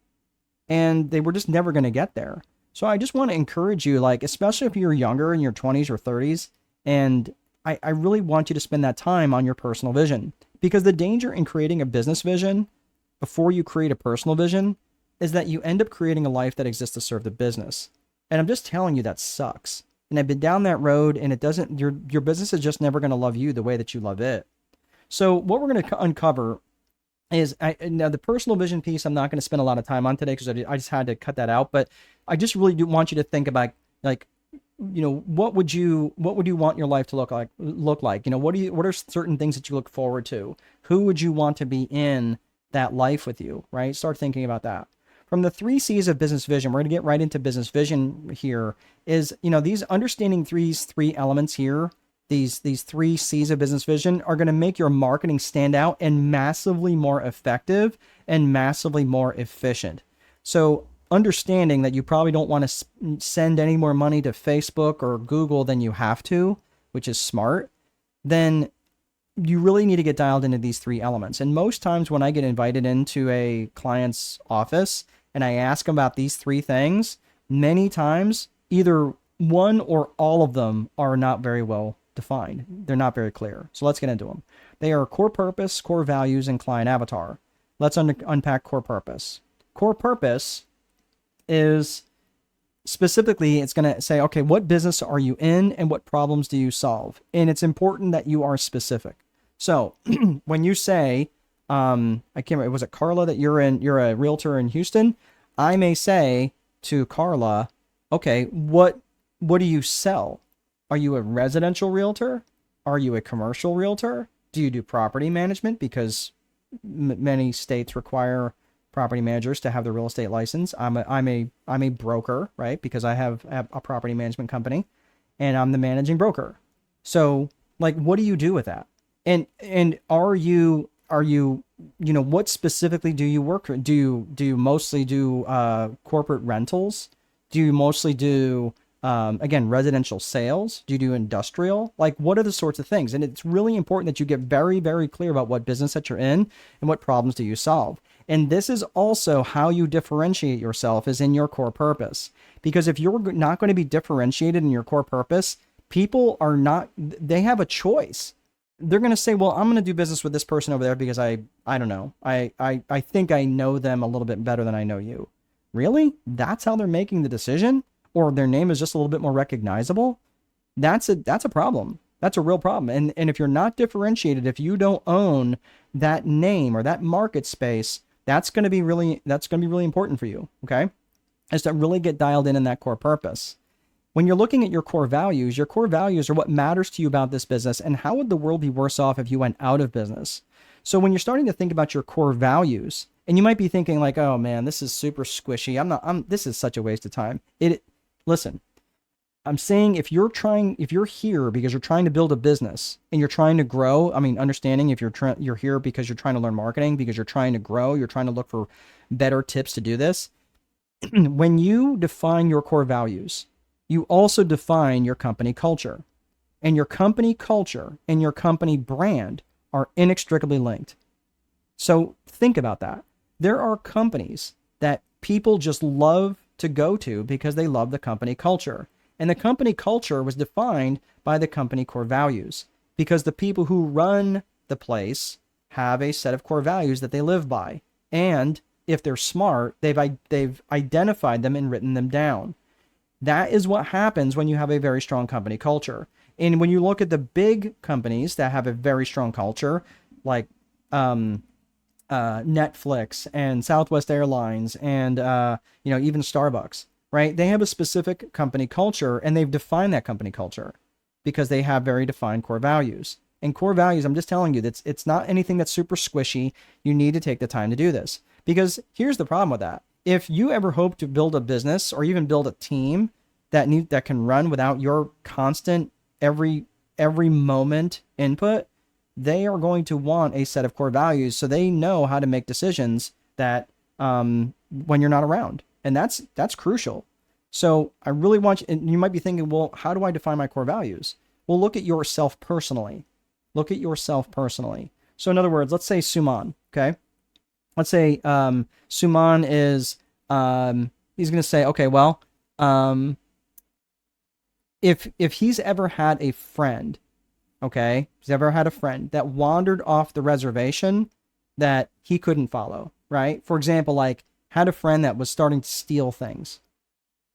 And they were just never going to get there. So I just want to encourage you, like, especially if you're younger in your 20s or 30s, and I really want you to spend that time on your personal vision. Because the danger in creating a business vision before you create a personal vision is that you end up creating a life that exists to serve the business. And I'm just telling you that sucks. And I've been down that road, and it doesn't, your business is just never going to love you the way that you love it. So what we're going to uncover is, now the personal vision piece, I'm not going to spend a lot of time on today because I just had to cut that out. But I just really do want you to think about, like, what would you want your life to look like? What are certain things that you look forward to? Who would you want to be in that life with you, right? Start thinking about that. From the 3 C's of business vision, we're going to get right into business vision here, is, these understanding these 3 elements here, these 3 C's of business vision are going to make your marketing stand out and massively more effective and massively more efficient. So understanding that you probably don't want to send any more money to Facebook or Google than you have to, which is smart, then you really need to get dialed into these 3 elements. And most times when I get invited into a client's office and I ask them about these 3 things, many times either one or all of them are not very well defined. They're not very clear. So let's get into them. They are core purpose, core values, and client avatar. Let's unpack core purpose. Core purpose is specifically, it's going to say, okay, what business are you in and what problems do you solve? And it's important that you are specific. So when you say, I can't remember, was it Carla that you're a realtor in Houston? I may say to Carla, okay, what do you sell? Are you a residential realtor? Are you a commercial realtor? Do you do property management? Because many states require property managers to have the real estate license. I'm a broker, right? Because I have a property management company, and I'm the managing broker. So, like, what do you do with that? And are you what specifically do you work with? Do you mostly do corporate rentals? Do you mostly do again, residential sales? Do you do industrial? Like, what are the sorts of things? And it's really important that you get very, very clear about what business that you're in and what problems do you solve. And this is also how you differentiate yourself, is in your core purpose. Because if you're not going to be differentiated in your core purpose, people are not, they have a choice. They're going to say, well, I'm going to do business with this person over there because I don't know. I think I know them a little bit better than I know you. Really? That's how they're making the decision? Or their name is just a little bit more recognizable? That's a problem. That's a real problem. And if you're not differentiated, if you don't own that name or that market space, that's going to be really important for you. Okay. Is to really get dialed in that core purpose. When you're looking at your core values are what matters to you about this business, and how would the world be worse off if you went out of business? So when you're starting to think about your core values, and you might be thinking like, oh man, this is super squishy. This is such a waste of time. Listen, I'm saying if you're here because you're trying to build a business and you're trying to grow, I mean, understanding if you're here because you're trying to learn marketing, because you're trying to grow, you're trying to look for better tips to do this. When you define your core values, you also define your company culture. And your company culture and your company brand are inextricably linked. So think about that. There are companies that people just love to go to because they love the company culture. And the company culture was defined by the company core values, because the people who run the place have a set of core values that they live by. And if they're smart, they've identified them and written them down. That is what happens when you have a very strong company culture. And when you look at the big companies that have a very strong culture, like Netflix and Southwest Airlines and even Starbucks, right? They have a specific company culture, and they've defined that company culture because they have very defined core values. And core values, I'm just telling you, it's not anything that's super squishy. You need to take the time to do this, because here's the problem with that. If you ever hope to build a business or even build a team that can run without your constant every moment input, they are going to want a set of core values so they know how to make decisions that when you're not around. And that's crucial. So I really want you, and you might be thinking, well, how do I define my core values? Well, look at yourself personally. Look at yourself personally. So in other words, let's say Suman, okay? Let's say Suman is, he's going to say, okay, well, if he's ever had a friend, okay, he's ever had a friend that wandered off the reservation that he couldn't follow, right? For example, like had a friend that was starting to steal things.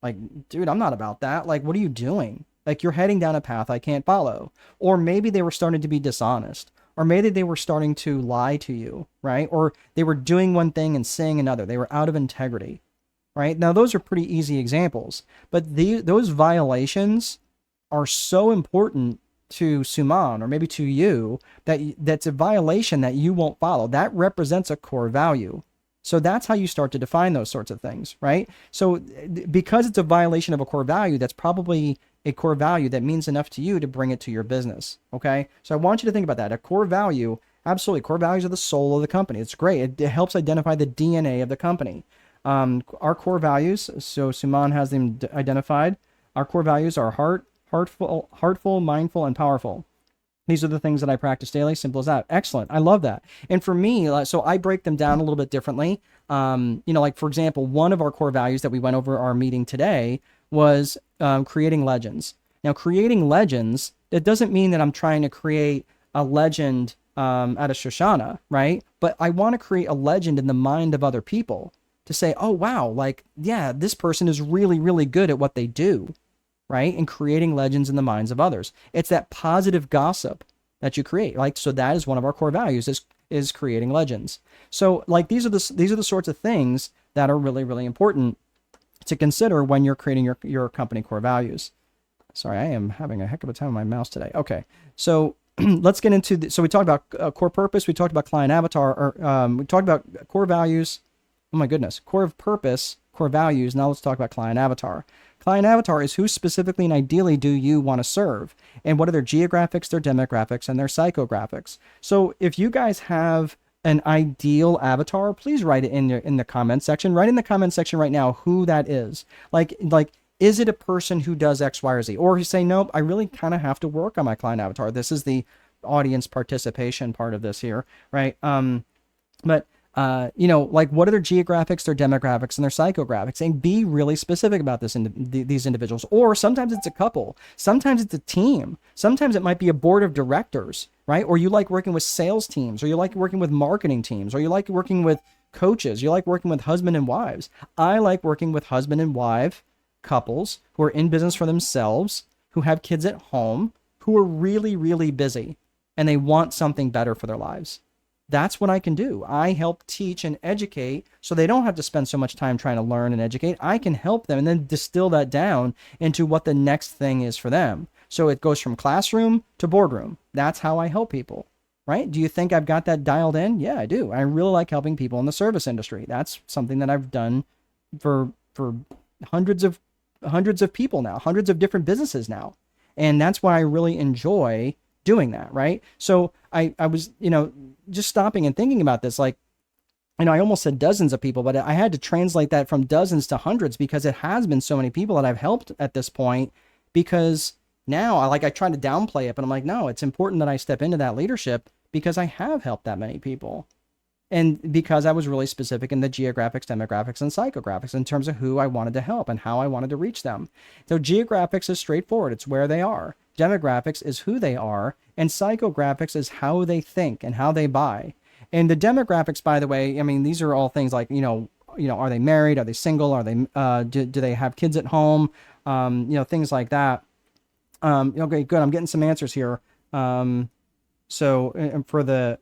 Like, dude, I'm not about that. Like, what are you doing? Like, you're heading down a path I can't follow. Or maybe they were starting to be dishonest. Or maybe they were starting to lie to you, right? Or they were doing one thing and saying another. They were out of integrity, right? Now, those are pretty easy examples. But those violations are so important to Suman, or maybe to you, that's a violation that you won't follow. That represents a core value. So that's how you start to define those sorts of things, right? So because it's a violation of a core value, that's probably a core value that means enough to you to bring it to your business, okay? So I want you to think about that. A core value, absolutely, core values are the soul of the company. It's great. It helps identify the DNA of the company. Our core values, so Suman has them identified. Our core values are heartful, mindful, and powerful. These are the things that I practice daily. Simple as that. Excellent. I love that. And for me, so I break them down a little bit differently. Like for example, one of our core values that we went over our meeting today was creating legends. Now, creating legends, that doesn't mean that I'm trying to create a legend out of Shoshana, right? But I want to create a legend in the mind of other people to say, oh, wow, like, yeah, this person is really, really good at what they do. Right? And creating legends in the minds of others. It's that positive gossip that you create. Like, so that is one of our core values, is creating legends. So like, these are the sorts of things that are really, really important to consider when you're creating your company core values. Sorry, I am having a heck of a time with my mouse today. Okay, so let's get into so we talked about core purpose, we talked about client avatar, or we talked about core values. Oh my goodness, core purpose, core values. Now let's talk about client avatar. Client avatar is who specifically and ideally do you want to serve, and what are their geographics, their demographics, and their psychographics. So if you guys have an ideal avatar, please write it in the comment section. Write in the comment section right now who that is. Like is it a person who does X, Y, or Z? Or you say, nope, I really kind of have to work on my client avatar. This is the audience participation part of this here, right? But like what are their geographics, their demographics, and their psychographics, and be really specific about these individuals. Or sometimes it's a couple, sometimes it's a team, sometimes it might be a board of directors, right? Or you like working with sales teams, or you like working with marketing teams, or you like working with coaches, you like working with husband and wives. I like working with husband and wife couples who are in business for themselves, who have kids at home, who are really, really busy, and they want something better for their lives. That's what I can do. I help teach and educate so they don't have to spend so much time trying to learn and educate. I can help them and then distill that down into what the next thing is for them. So it goes from classroom to boardroom. That's how I help people, right? Do you think I've got that dialed in? Yeah, I do. I really like helping people in the service industry. That's something that I've done for hundreds of people now, hundreds of different businesses now. And that's why I really enjoy doing that, right? So I was, just stopping and thinking about this, like, I almost said dozens of people, but I had to translate that from dozens to hundreds because it has been so many people that I've helped at this point. Because now I try to downplay it, but I'm like, no, it's important that I step into that leadership because I have helped that many people. And because I was really specific in the geographics, demographics, and psychographics in terms of who I wanted to help and how I wanted to reach them. So geographics is straightforward. It's where they are. Demographics is who they are. And psychographics is how they think and how they buy. And the demographics, by the way, these are all things like, are they married? Are they single? Are they, do they have kids at home? Things like that. Okay, good. I'm getting some answers here. So for the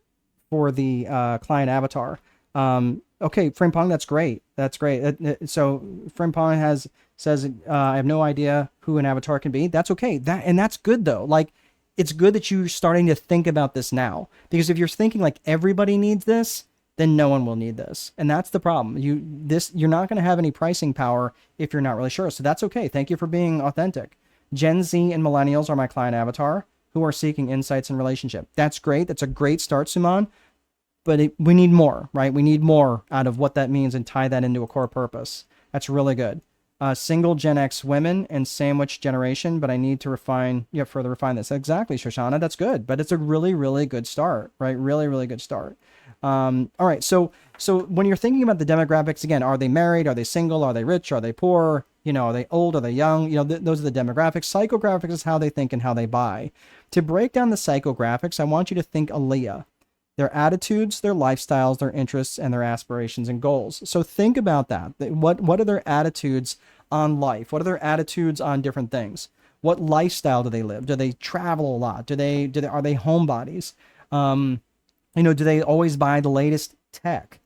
client avatar. Okay, Frimpong, that's great. That's great. So Frimpong says, I have no idea who an avatar can be. That's okay. That's good though. Like, it's good that you're starting to think about this now, because if you're thinking like everybody needs this, then no one will need this. And that's the problem. You're not going to have any pricing power if you're not really sure. So that's okay. Thank you for being authentic. Gen Z and millennials are my client avatar who are seeking insights and relationship. That's great. That's a great start, Suman. But we need more, right? We need more out of what that means and tie that into a core purpose. That's really good. Single Gen X women and sandwich generation, but I need to further refine this. Exactly, Shoshana. That's good. But it's a really, really good start, right? Really, really good start. All right. So when you're thinking about the demographics, again, are they married? Are they single? Are they rich? Are they poor? Are they old? Are they young? Those are the demographics. Psychographics is how they think and how they buy. To break down the psychographics, I want you to think Aaliyah. Their attitudes, their lifestyles, their interests, and their aspirations and goals. So think about that. What are their attitudes on life? What are their attitudes on different things? What lifestyle do they live? Do they travel a lot? Are they homebodies? Do they always buy the latest tech?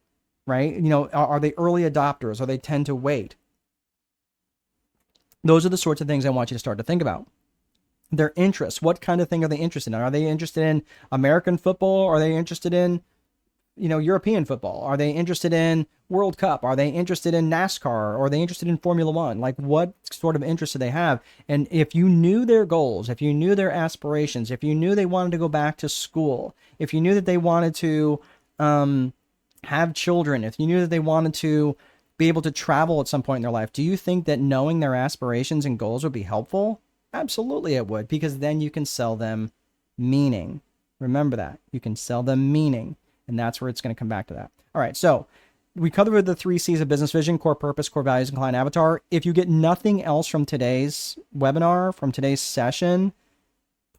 Right? Are they early adopters, or they tend to wait? Those are the sorts of things I want you to start to think about. Their interests. What kind of thing are they interested in? Are they interested in American football? Are they interested in, European football? Are they interested in World Cup? Are they interested in NASCAR? Or are they interested in Formula One? Like, what sort of interest do they have? And if you knew their goals, if you knew their aspirations, if you knew they wanted to go back to school, if you knew that they wanted to have children, if you knew that they wanted to be able to travel at some point in their life, do you think that knowing their aspirations and goals would be helpful? Absolutely it would, because then you can sell them meaning. Remember that. You can sell them meaning, and that's where it's going to come back to that. All right, so we covered the 3 C's of business vision: core purpose, core values, and client avatar. If you get nothing else from today's webinar, from today's session,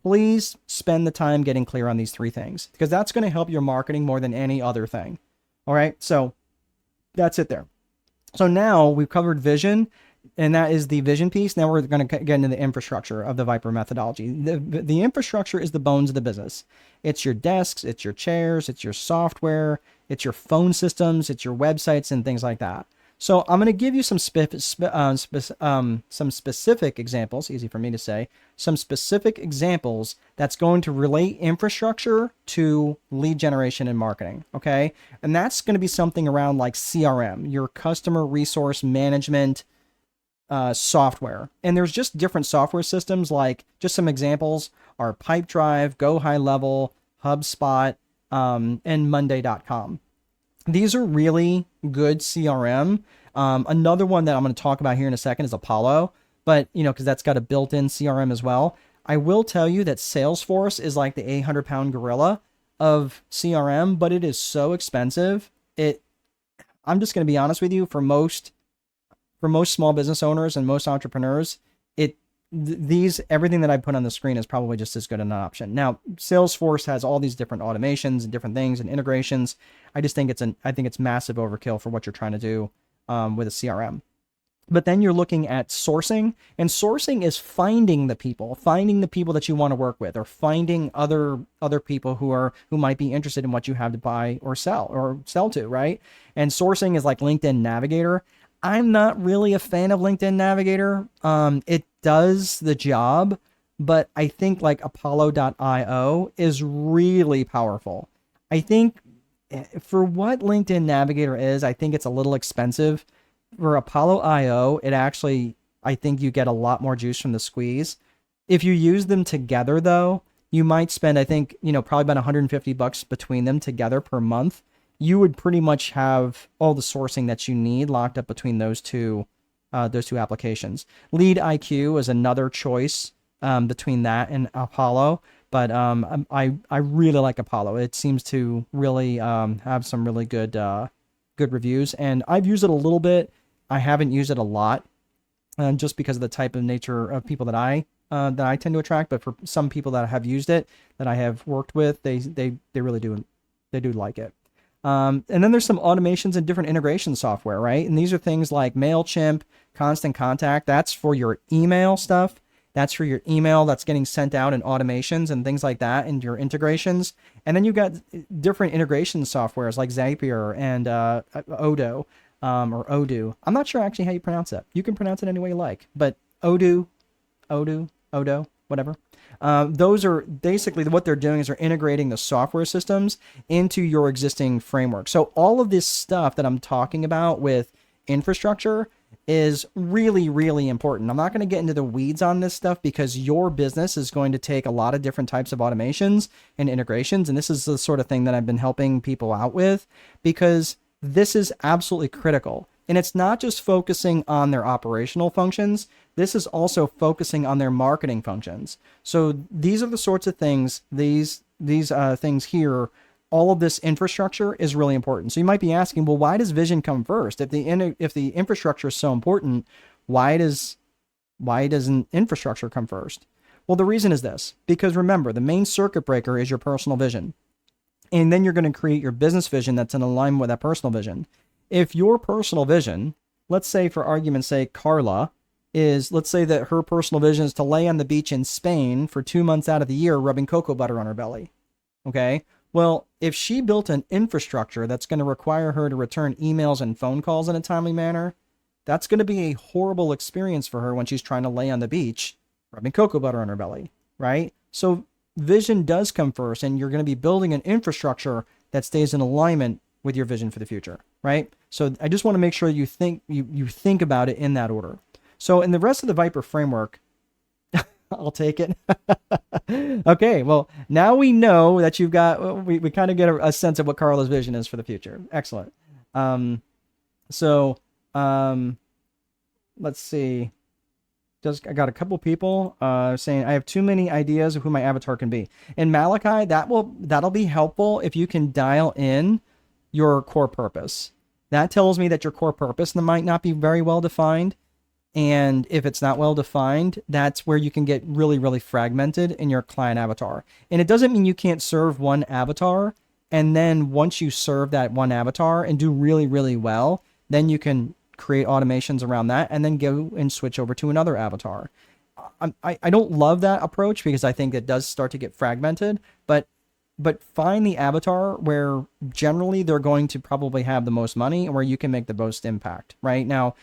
please spend the time getting clear on these 3 things, because that's going to help your marketing more than any other thing. All right, so that's it there. So now we've covered vision, and that is the vision piece. Now we're going to get into the infrastructure of the Viper methodology. The infrastructure is the bones of the business. It's your desks, it's your chairs, it's your software, it's your phone systems, it's your websites, and things like that. So I'm going to give you some some specific examples, easy for me to say, some specific examples that's going to relate infrastructure to lead generation and marketing. Okay. And that's going to be something around like CRM, your customer resource management software. And there's just different software systems, like just some examples are Pipedrive, Go High Level, HubSpot, and Monday.com. These are really good CRM. Another one that I'm going to talk about here in a second is Apollo, but because that's got a built-in CRM as well. I will tell you that Salesforce is like the 800-pound gorilla of CRM, but it is so expensive. I'm just going to be honest with you, for most small business owners and most entrepreneurs, everything that I put on the screen is probably just as good an option. Now, Salesforce has all these different automations and different things and integrations. I just think it's massive overkill for what you're trying to do with a CRM. But then you're looking at sourcing, and sourcing is finding the people that you want to work with, or finding other people who might be interested in what you have to buy or sell to, right? And sourcing is like LinkedIn Navigator. I'm not really a fan of LinkedIn Navigator. It does the job, but I think like Apollo.io is really powerful. I think for what LinkedIn Navigator is, I think it's a little expensive. For Apollo.io, I think you get a lot more juice from the squeeze. If you use them together though, you might spend, I think, probably about $150 between them together per month. You would pretty much have all the sourcing that you need locked up between those two applications. Lead IQ is another choice between that and Apollo, but I really like Apollo. It seems to really have some really good reviews, and I've used it a little bit. I haven't used it a lot, just because of the type of nature of people that I tend to attract. But for some people that have used it, that I have worked with, they really do like it. And then there's some automations and different integration software, right? And these are things like MailChimp, Constant Contact. That's for your email stuff. That's for your email that's getting sent out in automations and things like that, and your integrations. And then you've got different integration softwares like Zapier and Odoo, or Odoo. I'm not sure actually how you pronounce that. You can pronounce it any way you like, but Odoo, whatever. Those are basically what they're doing, is they're integrating the software systems into your existing framework. So all of this stuff that I'm talking about with infrastructure is really, really important. I'm not going to get into the weeds on this stuff because your business is going to take a lot of different types of automations and integrations. And this is the sort of thing that I've been helping people out with, because this is absolutely critical. And it's not just focusing on their operational functions. This is also focusing on their marketing functions. So these are the sorts of things, these things here, all of this infrastructure is really important. So you might be asking, well, why does vision come first? If the infrastructure is so important, why doesn't infrastructure come first? Well, the reason is this, because remember, the main circuit breaker is your personal vision. And then you're going to create your business vision that's in alignment with that personal vision. If your personal vision, let's say for argument's sake, Carla let's say that her personal vision is to lay on the beach in Spain for 2 months out of the year, rubbing cocoa butter on her belly. Okay. Well, if she built an infrastructure that's going to require her to return emails and phone calls in a timely manner, that's going to be a horrible experience for her when she's trying to lay on the beach, rubbing cocoa butter on her belly, right? So vision does come first, and you're going to be building an infrastructure that stays in alignment with your vision for the future, right? So I just want to make sure you think about it in that order. So in the rest of the Viper framework, I'll take it. Okay, well, now we know that you've got, we kind of get a sense of what Carla's vision is for the future. Excellent. Let's see. I got a couple people saying, I have too many ideas of who my avatar can be. In Malachi, that'll be helpful if you can dial in your core purpose. That tells me that your core purpose might not be very well defined. And if it's not well defined, that's where you can get really, really fragmented in your client avatar. And it doesn't mean you can't serve one avatar. And then once you serve that one avatar and do really, really well, then you can create automations around that and then go and switch over to another avatar. I don't love that approach because I think it does start to get fragmented, but but find the avatar where generally they're going to probably have the most money and where you can make the most impact. Right now,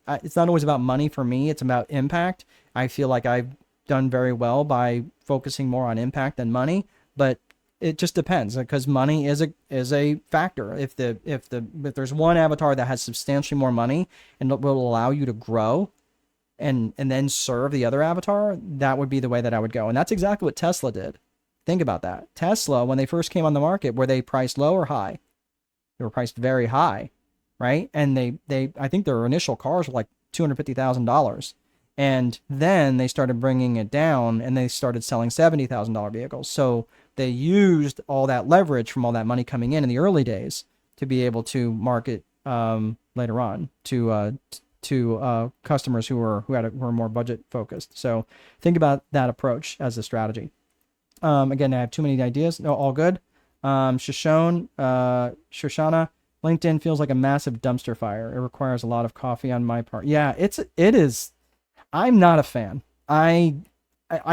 it's not always about money for me. It's about impact. I feel like I've done very well by focusing more on impact than money, but it just depends because money is a factor. If there's one avatar that has substantially more money and will allow you to grow and then serve the other avatar, that would be the way that I would go. And that's exactly what Tesla did. Think about that. Tesla, when they first came on the market, were they priced low or high? They were priced very high, right? And they I think their initial cars were like $250,000. And then they started bringing it down and they started selling $70,000 vehicles. So they used all that leverage from all that money coming in the early days to be able to market later on to customers who were more budget focused. So think about that approach as a strategy. Again, I have too many ideas. No, all good. Shoshana, LinkedIn feels like a massive dumpster fire. It requires a lot of coffee on my part. Yeah, it is. I'm not a fan. I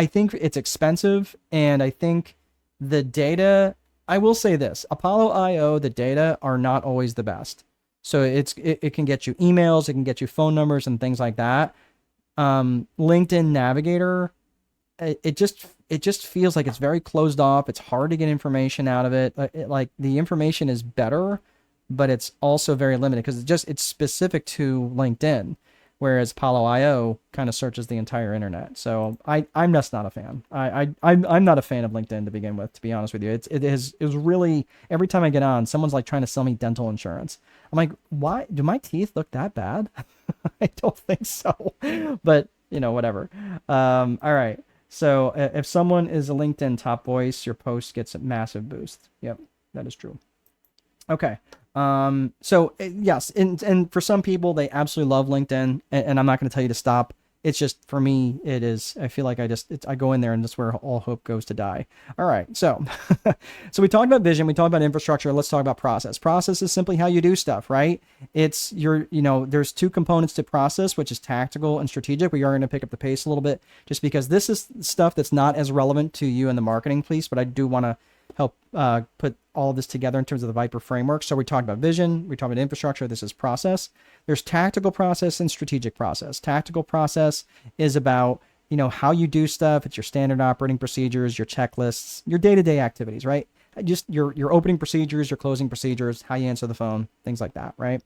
think it's expensive, and I think the data. I will say this: Apollo IO, the data are not always the best. So it can get you emails, it can get you phone numbers and things like that. LinkedIn Navigator, it just feels like it's very closed off. It's hard to get information out of it. Like the information is better, but it's also very limited because it's specific to LinkedIn, whereas Apollo IO kind of searches the entire internet. So I'm just not a fan. I'm not a fan of LinkedIn to begin with, to be honest with you. It was really, every time I get on, someone's like trying to sell me dental insurance. I'm like, why do my teeth look that bad? I don't think so, but whatever. All right. So if someone is a LinkedIn top voice, your post gets a massive boost. Yep, that is true. Okay. So yes, and for some people, they absolutely love LinkedIn, and I'm not going to tell you to stop. It's just, for me, it is, I feel like I go in there and that's where all hope goes to die. All right. So, so we talked about vision, we talked about infrastructure. Let's talk about process. Process is simply how you do stuff, right? It's there's two components to process, which is tactical and strategic. We are going to pick up the pace a little bit just because this is stuff that's not as relevant to you in the marketing piece, but I do want to help put all this together in terms of the Viper framework. So we talked about vision, we talked about infrastructure, this is process. There's tactical process and strategic process. Tactical process is about, how you do stuff. It's your standard operating procedures, your checklists, your day-to-day activities, right? Just your opening procedures, your closing procedures, how you answer the phone, things like that, right?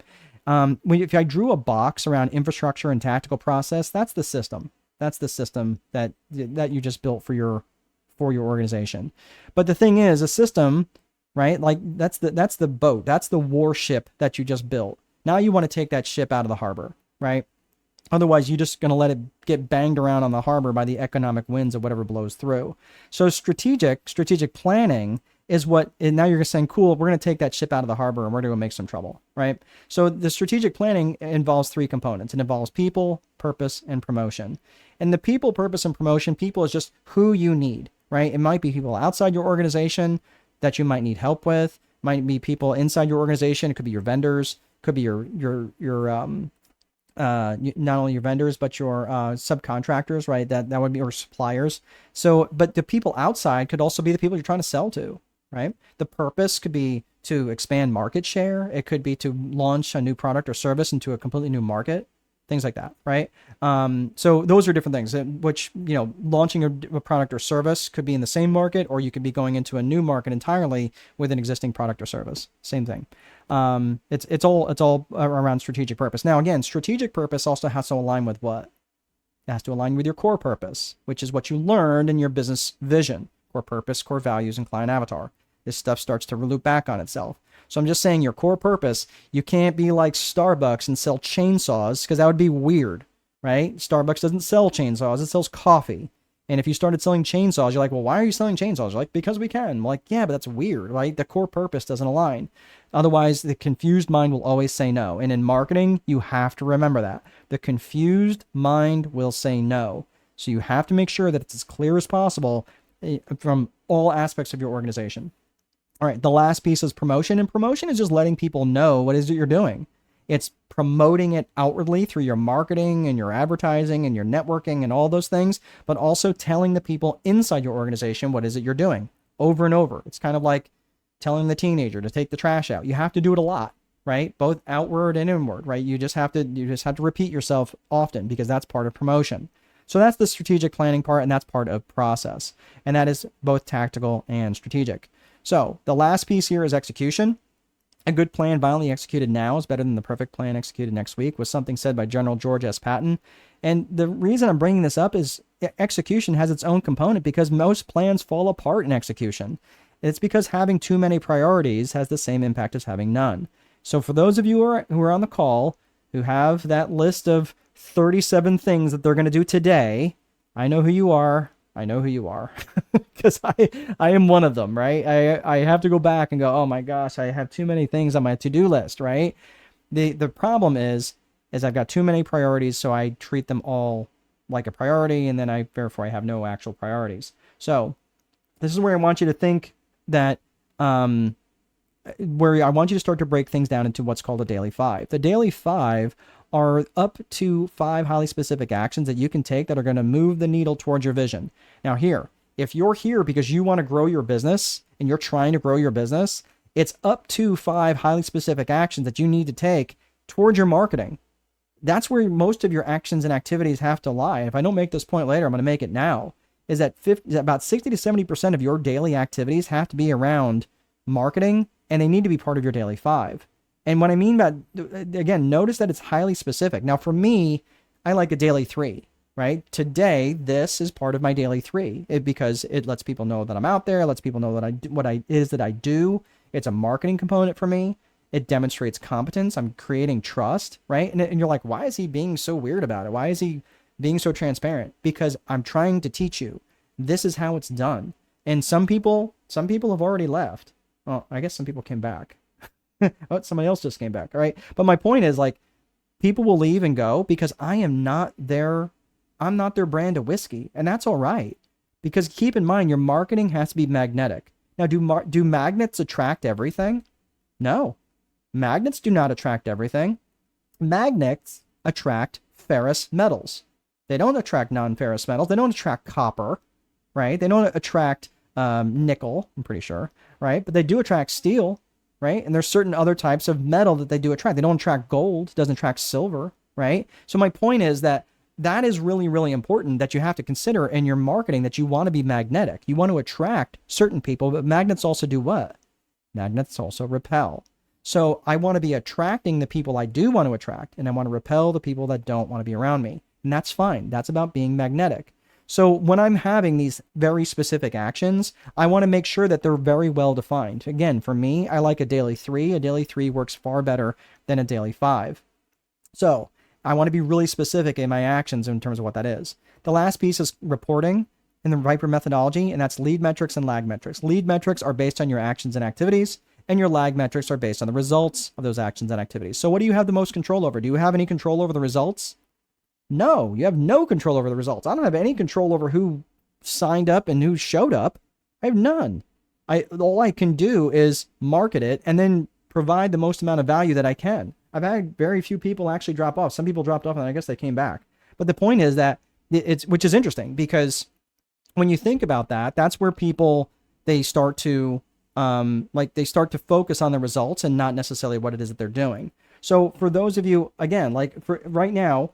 If I drew a box around infrastructure and tactical process, that's the system. That's the system that you just built for your organization. But the thing is, a system, right? Like that's the boat, that's the warship that you just built. Now you want to take that ship out of the harbor, right? Otherwise, you're just going to let it get banged around on the harbor by the economic winds of whatever blows through. So strategic planning is what, and now you're saying, cool, we're going to take that ship out of the harbor and we're going to make some trouble, right? So the strategic planning involves three components. It involves people, purpose, and promotion. And the people, purpose, and promotion, people is just who you need, right? It might be people outside your organization that you might need help with. Might be people inside your organization. It could be your vendors. Could be your not only your vendors but your subcontractors, right? That would be, or suppliers. So, but the people outside could also be the people you're trying to sell to, right? The purpose could be to expand market share. It could be to launch a new product or service into a completely new market. Things like that, right? So those are different things, which, launching a product or service could be in the same market, or you could be going into a new market entirely with an existing product or service. Same thing. It's all around strategic purpose. Now, again, strategic purpose also has to align with what? It has to align with your core purpose, which is what you learned in your business vision: core purpose, core values, and client avatar. This stuff starts to loop back on itself. So I'm just saying, your core purpose, you can't be like Starbucks and sell chainsaws, because that would be weird, right? Starbucks doesn't sell chainsaws, it sells coffee. And if you started selling chainsaws, you're like, well, why are you selling chainsaws? You're like, because we can. I'm like, yeah, but that's weird, right? The core purpose doesn't align. Otherwise, the confused mind will always say no. And in marketing, you have to remember that. The confused mind will say no. So you have to make sure that it's as clear as possible from all aspects of your organization. All right, the last piece is promotion, and promotion is just letting people know what it is that you're doing. It's promoting it outwardly through your marketing and your advertising and your networking and all those things, but also telling the people inside your organization what is it you're doing. over and over. It's kind of like telling the teenager to take the trash out. You have to do it a lot, right? Both outward and inward, right? You just have to repeat yourself often, because that's part of promotion. So that's the strategic planning part, and that's part of process. And that is both tactical and strategic. So the last piece here is execution. A good plan violently executed now is better than the perfect plan executed next week, was something said by General George S. Patton. And the reason I'm bringing this up is execution has its own component, because most plans fall apart in execution. It's because having too many priorities has the same impact as having none. So for those of you who are on the call, who have that list of 37 things that they're going to do today, I know who you are. I know who you are, because I am one of them, right? I have to go back and go, oh my gosh, I have too many things on my to-do list, right? The problem is I've got too many priorities, so I treat them all like a priority, and then therefore I have no actual priorities. So this is where I want you to think that, where I want you to start to break things down into what's called a daily 5. The daily 5 are up to 5 highly specific actions that you can take that are going to move the needle towards your vision. Now here, if you're here because you want to grow your business and you're trying to grow your business, it's up to 5 highly specific actions that you need to take towards your marketing. That's where most of your actions and activities have to lie. If I don't make this point later, I'm going to make it now, is that about 60 to 70% of your daily activities have to be around marketing, and they need to be part of your daily 5. And what I mean by, again, notice that it's highly specific. Now, for me, I like a daily 3, right? Today, this is part of my daily 3 because it lets people know that I'm out there, lets people know that what it is that I do. It's a marketing component for me. It demonstrates competence. I'm creating trust, right? And you're like, why is he being so weird about it? Why is he being so transparent? Because I'm trying to teach you. This is how it's done. And some people have already left. Well, I guess some people came back. Oh, somebody else just came back. All right. But my point is, like, people will leave and go because I'm not their brand of whiskey. And that's all right. Because keep in mind, your marketing has to be magnetic. Now, do magnets attract everything? No. Magnets do not attract everything. Magnets attract ferrous metals. They don't attract non-ferrous metals. They don't attract copper, right? They don't attract nickel, I'm pretty sure, right? But they do attract steel, right? And there's certain other types of metal that they do attract. They don't attract gold, doesn't attract silver, right? So my point is that is really, really important, that you have to consider in your marketing, that you want to be magnetic. You want to attract certain people, but magnets also do what? Magnets also repel. So I want to be attracting the people I do want to attract, and I want to repel the people that don't want to be around me. And that's fine. That's about being magnetic. So when I'm having these very specific actions, I want to make sure that they're very well defined. Again, for me, I like a daily 3. A daily 3 works far better than a daily 5. So I want to be really specific in my actions in terms of what that is. The last piece is reporting in the Viper methodology, and that's lead metrics and lag metrics. Lead metrics are based on your actions and activities, and your lag metrics are based on the results of those actions and activities. So what do you have the most control over? Do you have any control over the results? No, you have no control over the results. I don't have any control over who signed up and who showed up. I have none. All I can do is market it and then provide the most amount of value that I can. I've had very few people actually drop off. Some people dropped off and I guess they came back. But the point is that which is interesting, because when you think about that, that's where people, they start to focus on the results and not necessarily what it is that they're doing. So for those of you, again, like for right now,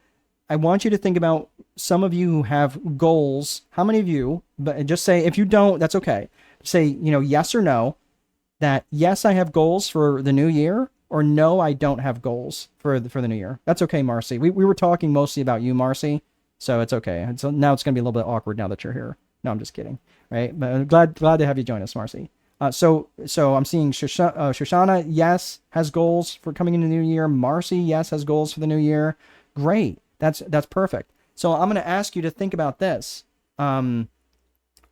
I want you to think about some of you who have goals. How many of you, but just say, if you don't, that's okay. Say, yes or no, that yes, I have goals for the new year, or no, I don't have goals for the new year. That's okay, Marcy. We were talking mostly about you, Marcy, so it's okay. So now it's going to be a little bit awkward now that you're here. No, I'm just kidding, right? But I'm glad to have you join us, Marcy. So I'm seeing Shoshana, yes, has goals for coming into the new year. Marcy, yes, has goals for the new year. Great. That's perfect. So I'm going to ask you to think about this. I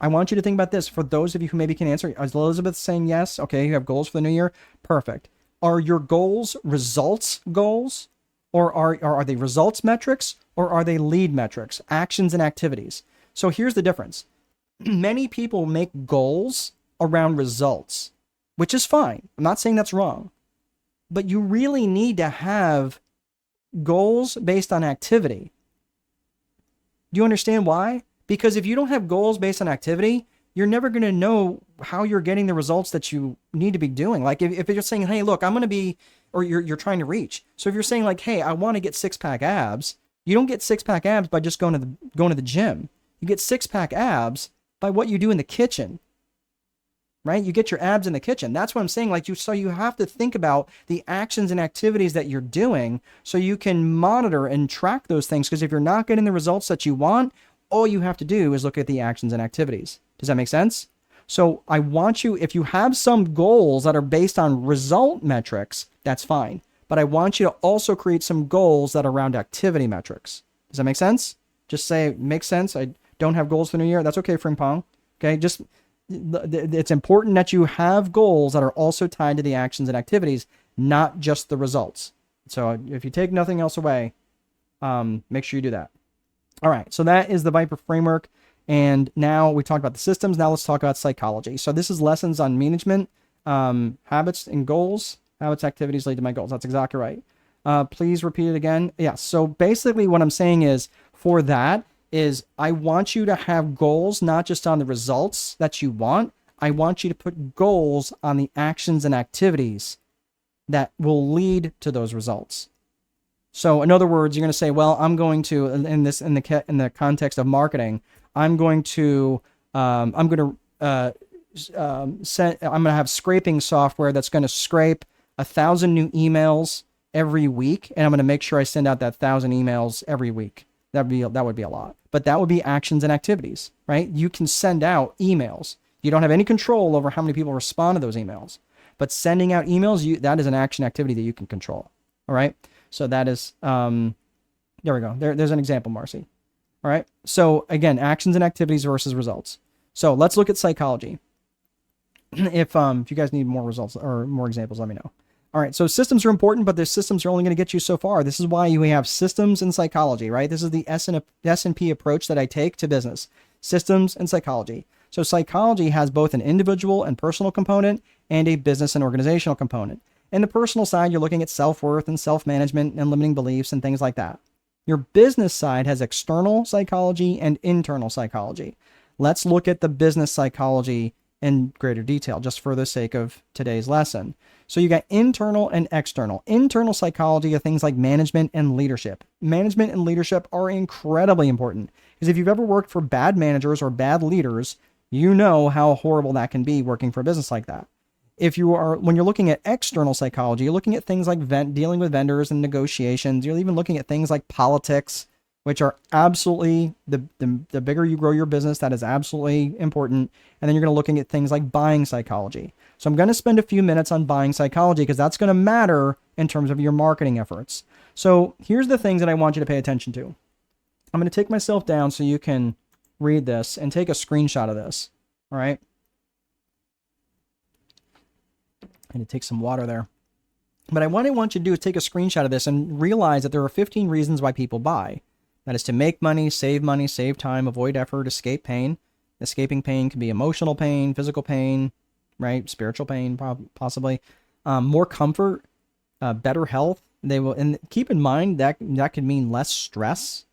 want you to think about this for those of you who maybe can answer. Is Elizabeth saying yes? Okay, you have goals for the new year. Perfect. Are your goals results goals, or are they results metrics, or are they lead metrics, actions and activities? So here's the difference. Many people make goals around results, which is fine. I'm not saying that's wrong, but you really need to have goals based on activity. Do you understand why? Because if you don't have goals based on activity, you're never going to know how you're getting the results that you need to be doing. Like if you're saying, hey, look, I'm going to be, or you're trying to reach. So if you're saying like, hey, I want to get 6-pack abs, you don't get 6-pack abs by just going to the gym. You get 6-pack abs by what you do in the kitchen, right? You get your abs in the kitchen. That's what I'm saying. Like so you have to think about the actions and activities that you're doing so you can monitor and track those things. Because if you're not getting the results that you want, all you have to do is look at the actions and activities. Does that make sense? So I want you, if you have some goals that are based on result metrics, that's fine. But I want you to also create some goals that are around activity metrics. Does that make sense? Just say, makes sense. I don't have goals for the new year. That's okay, Frimpong. Okay, just it's important that you have goals that are also tied to the actions and activities, not just the results. So if you take nothing else away, make sure you do that. All right, so that is the Viper framework. And now we talked about the systems. Now let's talk about psychology. So this is lessons on management, habits and goals. Habits, activities lead to my goals. That's exactly right. Please repeat it again. Yeah, so basically what I'm saying is for that, is I want you to have goals, not just on the results that you want. I want you to put goals on the actions and activities that will lead to those results. So in other words, you're going to say, well, I'm going to, in the context of marketing, I'm going to have scraping software that's going to scrape 1,000 new emails every week. And I'm going to make sure I send out that 1,000 emails every week. That would be a lot, but that would be actions and activities, right? You can send out emails. You don't have any control over how many people respond to those emails, but sending out emails, that is an action activity that you can control. All right. So that is, there we go. There's an example, Marcy. All right. So again, actions and activities versus results. So let's look at psychology. If you guys need more results or more examples, let me know. All right, so systems are important, but the systems are only going to get you so far. This is why we have systems and psychology, right? This is the S&P approach that I take to business. Systems and psychology. So psychology has both an individual and personal component and a business and organizational component. In the personal side, you're looking at self-worth and self-management and limiting beliefs and things like that. Your business side has external psychology and internal psychology. Let's look at the business psychology in greater detail, just for the sake of today's lesson. So you got internal and external. Internal psychology are things like management and leadership. Management and leadership are incredibly important because if you've ever worked for bad managers or bad leaders, you know how horrible that can be working for a business like that. When you're looking at external psychology, you're looking at things like dealing with vendors and negotiations. You're even looking at things like politics, which are absolutely, the bigger you grow your business, that is absolutely important. And then you're going to looking at things like buying psychology. So I'm going to spend a few minutes on buying psychology because that's going to matter in terms of your marketing efforts. So here's the things that I want you to pay attention to. I'm going to take myself down so you can read this and take a screenshot of this. All right. I'm going to take some water there. But what I want you to do is take a screenshot of this and realize that there are 15 reasons why people buy. That is to make money, save time, avoid effort, escape pain. Escaping pain can be emotional pain, physical pain, right? Spiritual pain, possibly. More comfort, better health. They will, and keep in mind that could mean less stress.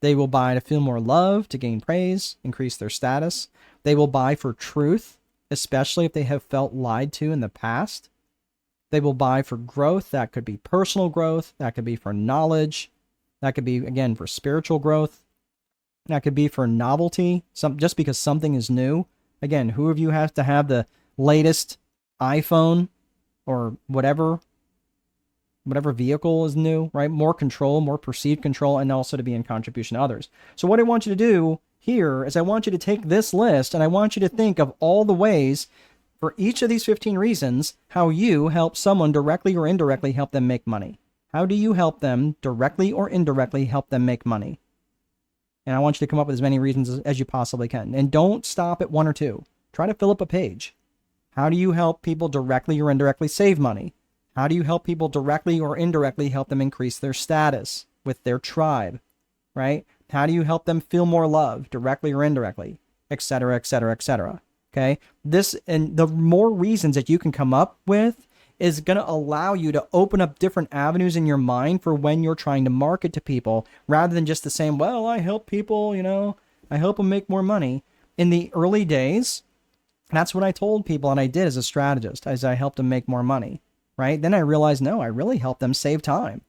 They will buy to feel more love, to gain praise, increase their status. They will buy for truth, especially if they have felt lied to in the past. They will buy for growth. That could be personal growth. That could be for knowledge. That could be, again, for spiritual growth. That could be for novelty, just because something is new. Again, who of you has to have the latest iPhone or whatever vehicle is new, right? More control, more perceived control, and also to be in contribution to others. So what I want you to do here is I want you to take this list and I want you to think of all the ways for each of these 15 reasons how you help someone directly or indirectly help them make money. How do you help them directly or indirectly help them make money? And I want you to come up with as many reasons as you possibly can. And don't stop at one or two. Try to fill up a page. How do you help people directly or indirectly save money? How do you help people directly or indirectly help them increase their status with their tribe, right? How do you help them feel more love directly or indirectly, et cetera, et cetera, et cetera. Okay. This, and the more reasons that you can come up with is going to allow you to open up different avenues in your mind for when you're trying to market to people rather than just the same, well, I help people, I help them make more money. In the early days, That's what I told people, and I did as a strategist, as I helped them make more money, right? Then I realized, no, I really helped them save time.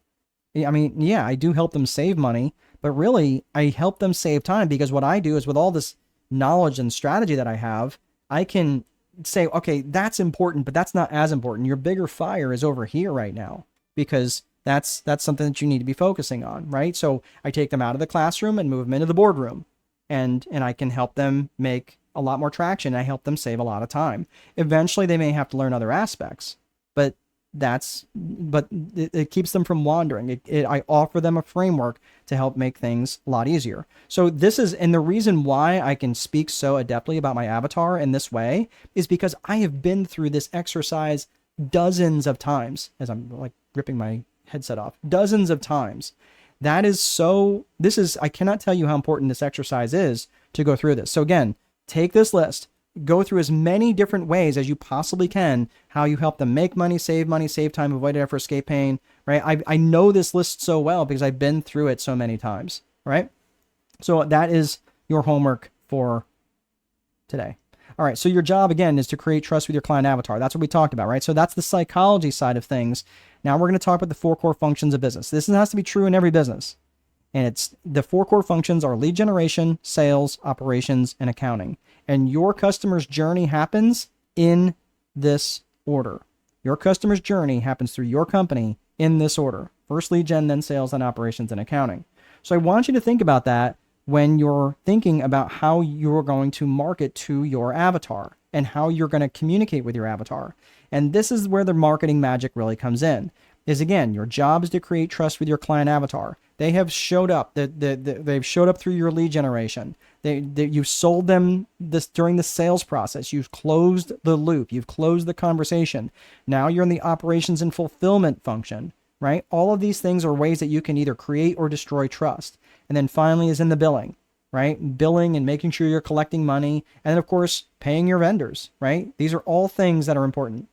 I mean, yeah, I do help them save money, but really I help them save time because what I do is with all this knowledge and strategy that I have, I can say, okay, that's important, but that's not as important. Your bigger fire is over here right now because that's something that you need to be focusing on, right? So I take them out of the classroom and move them into the boardroom, and I can help them make a lot more traction. I help them save a lot of time. Eventually, they may have to learn other aspects, but it keeps them from wandering. I offer them a framework to help make things a lot easier. So this is, and the reason why I can speak so adeptly about my avatar in this way is because I have been through this exercise dozens of times, as I'm like ripping my headset off, dozens of times. I cannot tell you how important this exercise is to go through this. So again, take this list, go through as many different ways as you possibly can, how you help them make money, save time, avoid effort, escape pain, right? I know this list so well because I've been through it so many times, right? So that is your homework for today. All right. So your job again is to create trust with your client avatar. That's what we talked about, right? So that's the psychology side of things. Now we're going to talk about the 4 core functions of business. This has to be true in every business. And it's the 4 core functions are lead generation, sales, operations, and accounting. And your customer's journey happens in this order. Your customer's journey happens through your company in this order. First lead gen, then sales, then operations, and accounting. So I want you to think about that when you're thinking about how you're going to market to your avatar and how you're going to communicate with your avatar. And this is where the marketing magic really comes in. Is again, your job is to create trust with your client avatar. They have showed up. They've showed up through your lead generation. You've sold them this during the sales process. You've closed the loop. You've closed the conversation. Now you're in the operations and fulfillment function, right? All of these things are ways that you can either create or destroy trust. And then finally is in the billing, right? Billing and making sure you're collecting money. And then of course, paying your vendors, right? These are all things that are important.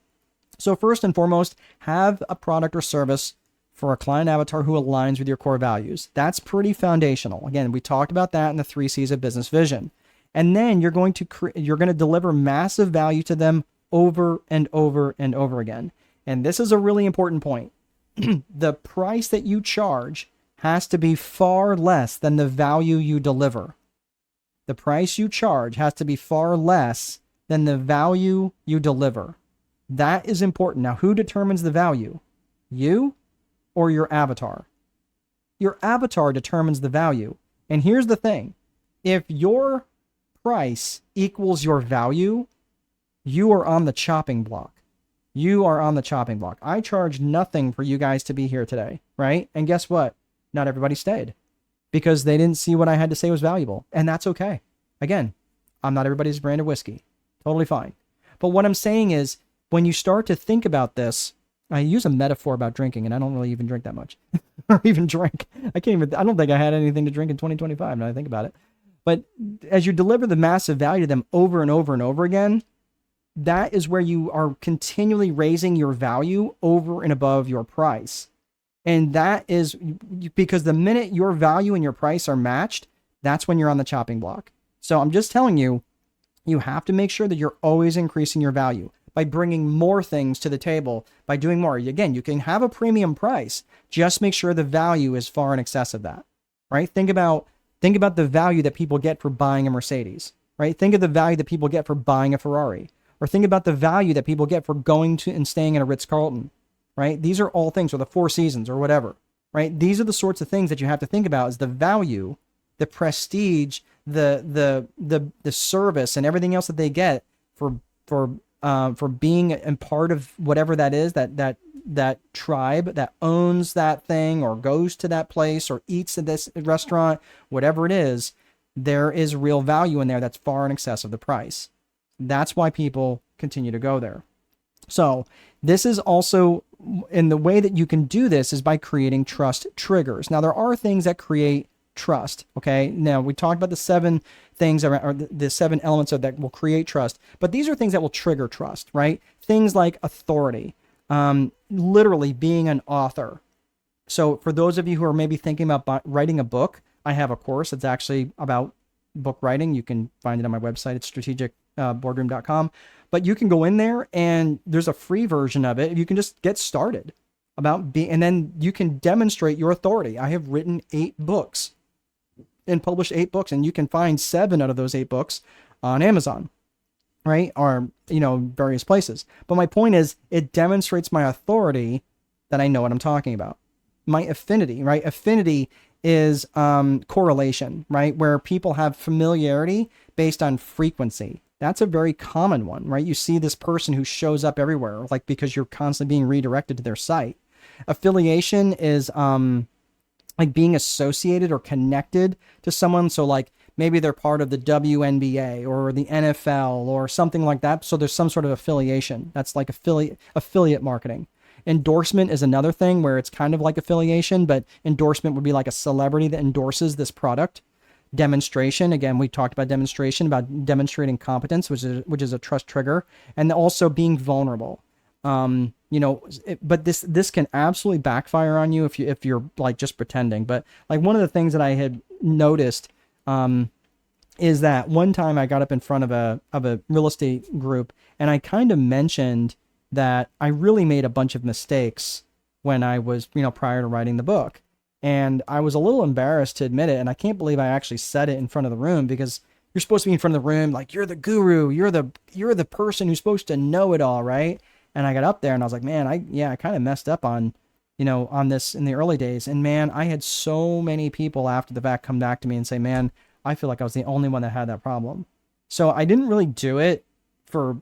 So first and foremost, have a product or service for a client avatar who aligns with your core values. That's pretty foundational. Again, we talked about that in the 3 C's of business vision. And then you're going to deliver massive value to them over and over and over again. And this is a really important point. The price that you charge has to be far less than the value you deliver. The price you charge has to be far less than the value you deliver. That is important. Now, who determines the value? You or your avatar? Your avatar determines the value. And here's the thing. If your price equals your value, you are on the chopping block. You are on the chopping block. I charge nothing for you guys to be here today, right? And guess what? Not everybody stayed because they didn't see what I had to say was valuable. And that's okay. Again, I'm not everybody's brand of whiskey. Totally fine. But what I'm saying is, when you start to think about this, I use a metaphor about drinking, and I don't really even drink that much, or even drink. I don't think I had anything to drink in 2025 now I think about it. But as you deliver the massive value to them over and over and over again, that is where you are continually raising your value over and above your price. And that is because the minute your value and your price are matched, that's when you're on the chopping block. So I'm just telling you, you have to make sure that you're always increasing your value by bringing more things to the table, by doing more. Again, you can have a premium price, just make sure the value is far in excess of that, right? Think about the value that people get for buying a Mercedes, right? Think of the value that people get for buying a Ferrari, or think about the value that people get for going to and staying in a Ritz-Carlton, right? These are all things, or the Four Seasons or whatever, right? These are the sorts of things that you have to think about is the value, the prestige, the service and everything else that they get for being a part of whatever that is, that tribe that owns that thing or goes to that place or eats at this restaurant, whatever it is, there is real value in there that's far in excess of the price. That's why people continue to go there. So this is also, in the way that you can do this is by creating trust triggers. Now there are things that create trust. Okay. Now we talked about the 7 things around, or the 7 elements of that will create trust, but these are things that will trigger trust, right? Things like authority, literally being an author. So for those of you who are maybe thinking about writing a book, I have a course that's actually about book writing. You can find it on my website. It's boardroom.com. But you can go in there and there's a free version of it. You can just get started and then you can demonstrate your authority. I have written 8 books and published 8 books, and you can find 7 out of those 8 books on Amazon, right? Or, various places. But my point is, it demonstrates my authority that I know what I'm talking about. My affinity, right? Affinity is correlation, right? Where people have familiarity based on frequency. That's a very common one, right? You see this person who shows up everywhere, like because you're constantly being redirected to their site. Affiliation is like being associated or connected to someone. So like maybe they're part of the WNBA or the NFL or something like that. So there's some sort of affiliation. That's like affiliate marketing. Endorsement is another thing where it's kind of like affiliation, but endorsement would be like a celebrity that endorses this product. Demonstration, again, we talked about demonstration, about demonstrating competence, which is a trust trigger, and also being vulnerable. But this can absolutely backfire on you if you're like just pretending. But like one of the things that I had noticed is that one time I got up in front of a real estate group, and I kind of mentioned that I really made a bunch of mistakes when I was, prior to writing the book. And I was a little embarrassed to admit it. And I can't believe I actually said it in front of the room, because you're supposed to be in front of the room. Like, you're the guru, you're the person who's supposed to know it all. Right. And I got up there and I was like, man, I kind of messed up on this in the early days. And man, I had so many people after the fact come back to me and say, man, I feel like I was the only one that had that problem. So I didn't really do it for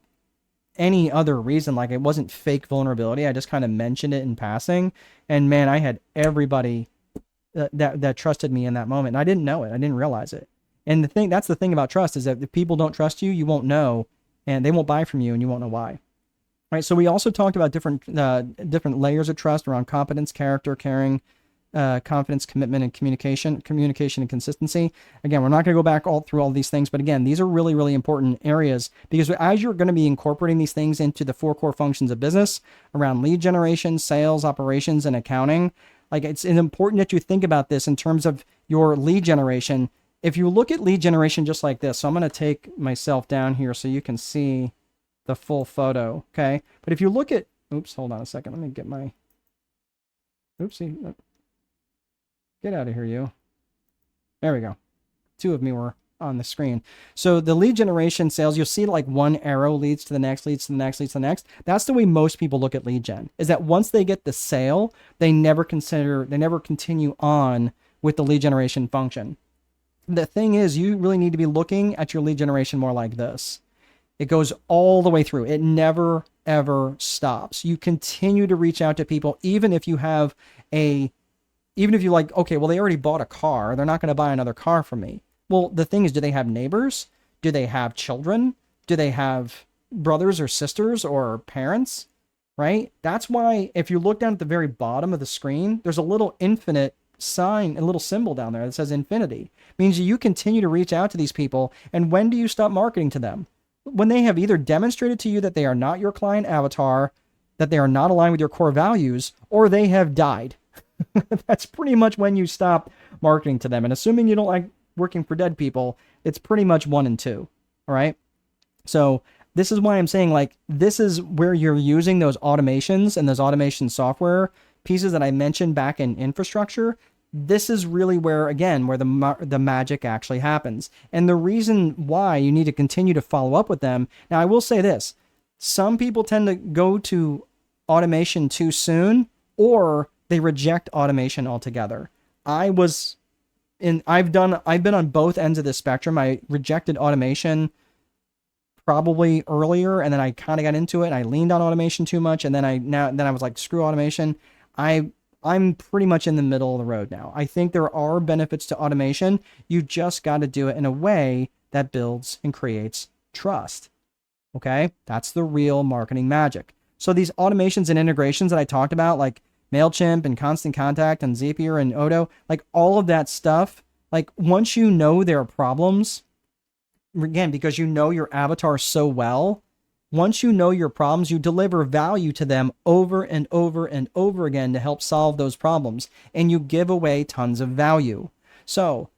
any other reason. Like, it wasn't fake vulnerability. I just kind of mentioned it in passing. And man, I had everybody that trusted me in that moment. And I didn't know it. I didn't realize it. And that's the thing about trust, is that if people don't trust you, you won't know, and they won't buy from you, and you won't know why. Right. So we also talked about different layers of trust around competence, character, caring, confidence, commitment, and communication and consistency. Again, we're not going to go back through all these things, but again, these are really, really important areas, because as you're going to be incorporating these things into the 4 core functions of business around lead generation, sales, operations, and accounting, like it's important that you think about this in terms of your lead generation. If you look at lead generation just like this, so I'm going to take myself down here so you can see the full photo. Okay. But if you look at, oops, hold on a second. Let me get my, oopsie. Get out of here, you. There we go. 2 of me were on the screen. So the lead generation sales, you'll see like one arrow leads to the next, leads to the next, leads to the next. That's the way most people look at lead gen, is that once they get the sale, they never continue on with the lead generation function. The thing is, you really need to be looking at your lead generation more like this. It goes all the way through. It never, ever stops. You continue to reach out to people, even if you like, okay, well, they already bought a car. They're not going to buy another car from me. Well, the thing is, do they have neighbors? Do they have children? Do they have brothers or sisters or parents? Right? That's why if you look down at the very bottom of the screen, there's a little infinite sign, a little symbol down there that says infinity. It means you continue to reach out to these people. And when do you stop marketing to them? When they have either demonstrated to you that they are not your client avatar, that they are not aligned with your core values, or they have died. That's pretty much when you stop marketing to them. And assuming you don't like working for dead people, it's pretty much 1 and 2. All right. So this is why I'm saying, like, this is where you're using those automations and those automation software pieces that I mentioned back in infrastructure. This is really where the magic actually happens. And the reason why you need to continue to follow up with them. Now, I will say this. Some people tend to go to automation too soon, or they reject automation altogether. I've been on both ends of the spectrum. I rejected automation probably earlier, and then I kind of got into it and I leaned on automation too much. And then I was like, screw automation. I'm pretty much in the middle of the road now. I think there are benefits to automation. You just got to do it in a way that builds and creates trust. Okay. That's the real marketing magic. So these automations and integrations that I talked about, like MailChimp and Constant Contact and Zapier and Odo, like all of that stuff, like once you know there are problems, again, because you know your avatar so well, once you know your problems, you deliver value to them over and over and over again to help solve those problems, and you give away tons of value. So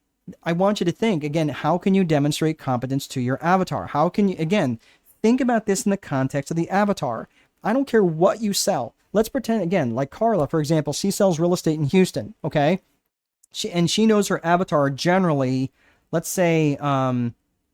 I want you to think again, how can you demonstrate competence to your avatar? How can you, again, think about this in the context of the avatar. I don't care what you sell. Let's pretend again, like Carla, for example, she sells real estate in Houston. Okay. She knows her avatar generally, let's say,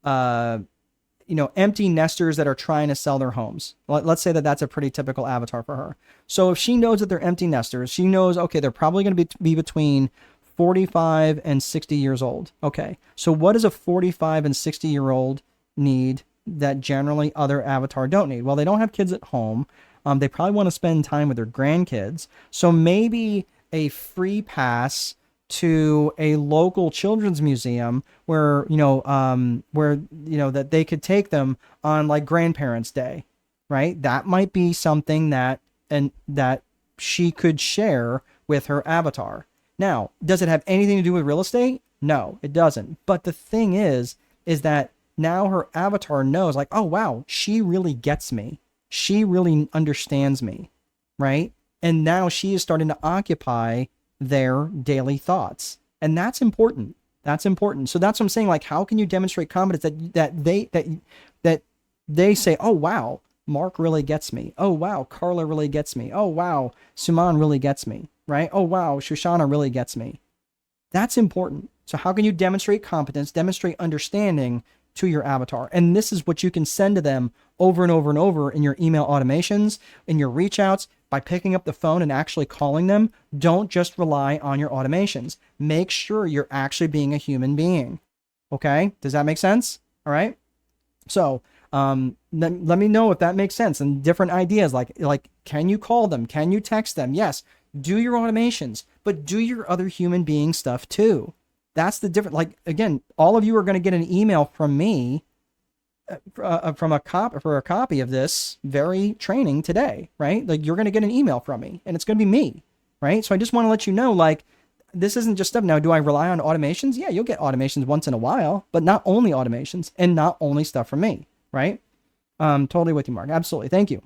empty nesters that are trying to sell their homes. Let's say that that's a pretty typical avatar for her. So if she knows that they're empty nesters, she knows, okay, they're probably going to be between 45 and 60 years old. Okay. So what does a 45 and 60-year-old need that generally other avatar don't need? Well, they don't have kids at home. They probably want to spend time with their grandkids. So maybe a free pass to a local children's museum where that they could take them on like grandparents' day, right? That might be something that she could share with her avatar. Now, does it have anything to do with real estate? No, it doesn't. But the thing is that now her avatar knows, like, oh wow, she really gets me. She really understands me, right? And now she is starting to occupy their daily thoughts. And that's important. That's important. So that's what I'm saying. Like, how can you demonstrate competence that they say, oh wow, Mark really gets me. Oh wow, Carla really gets me. Oh wow, Suman really gets me, right? Oh wow, Shoshana really gets me. That's important. So how can you demonstrate competence, demonstrate understanding to your avatar? And this is what you can send to them over and over and over in your email automations, in your reach outs, by picking up the phone and actually calling them. Don't just rely on your automations. Make sure you're actually being a human being. Okay? Does that make sense? All right. So let me know if that makes sense, and different ideas like can you call them? Can you text them? Yes. Do your automations, but do your other human being stuff too. That's the difference. Like, again, all of you are going to get an email from me for a copy of this very training today, right? Like, you're going to get an email from me, and it's going to be me, right? So I just want to let you know, like, this isn't just stuff. Now, do I rely on automations? Yeah, you'll get automations once in a while, but not only automations and not only stuff from me, right? Totally with you, Mark. Absolutely. Thank you.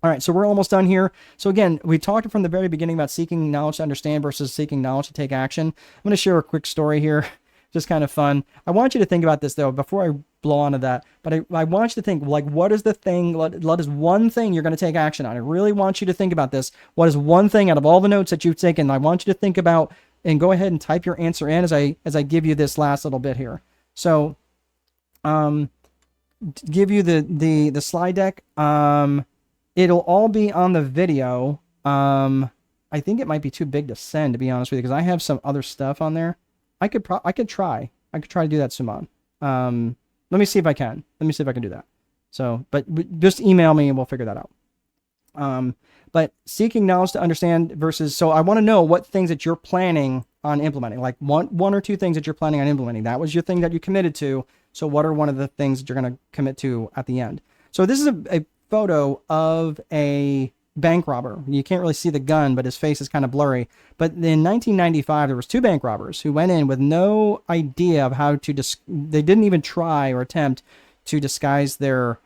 All right, so we're almost done here. So again, we talked from the very beginning about seeking knowledge to understand versus seeking knowledge to take action. I'm going to share a quick story here, just kind of fun. I want you to think about this, though, before I blow onto that. But I want you to think, like, what is the thing, what is one thing you're going to take action on? I really want you to think about this. What is one thing out of all the notes that you've taken? I want you to think about, and go ahead and type your answer in as I give you this last little bit here. So, give you the slide deck. It'll all be on the video. I think it might be too big to send, to be honest with you, because I have some other stuff on there. I could try to do that, Suman. Let me see if I can. Let me see if I can do that. So, but just email me and we'll figure that out. But seeking knowledge to understand versus, so I want to know what things that you're planning on implementing, like one or two things that you're planning on implementing. That was your thing that you committed to. So what are one of the things that you're going to commit to at the end? So this is a photo of a bank robber. You can't really see the gun, but his face is kind of blurry. But in 1995, there was two bank robbers who went in with no idea of how to they didn't even try or attempt to disguise their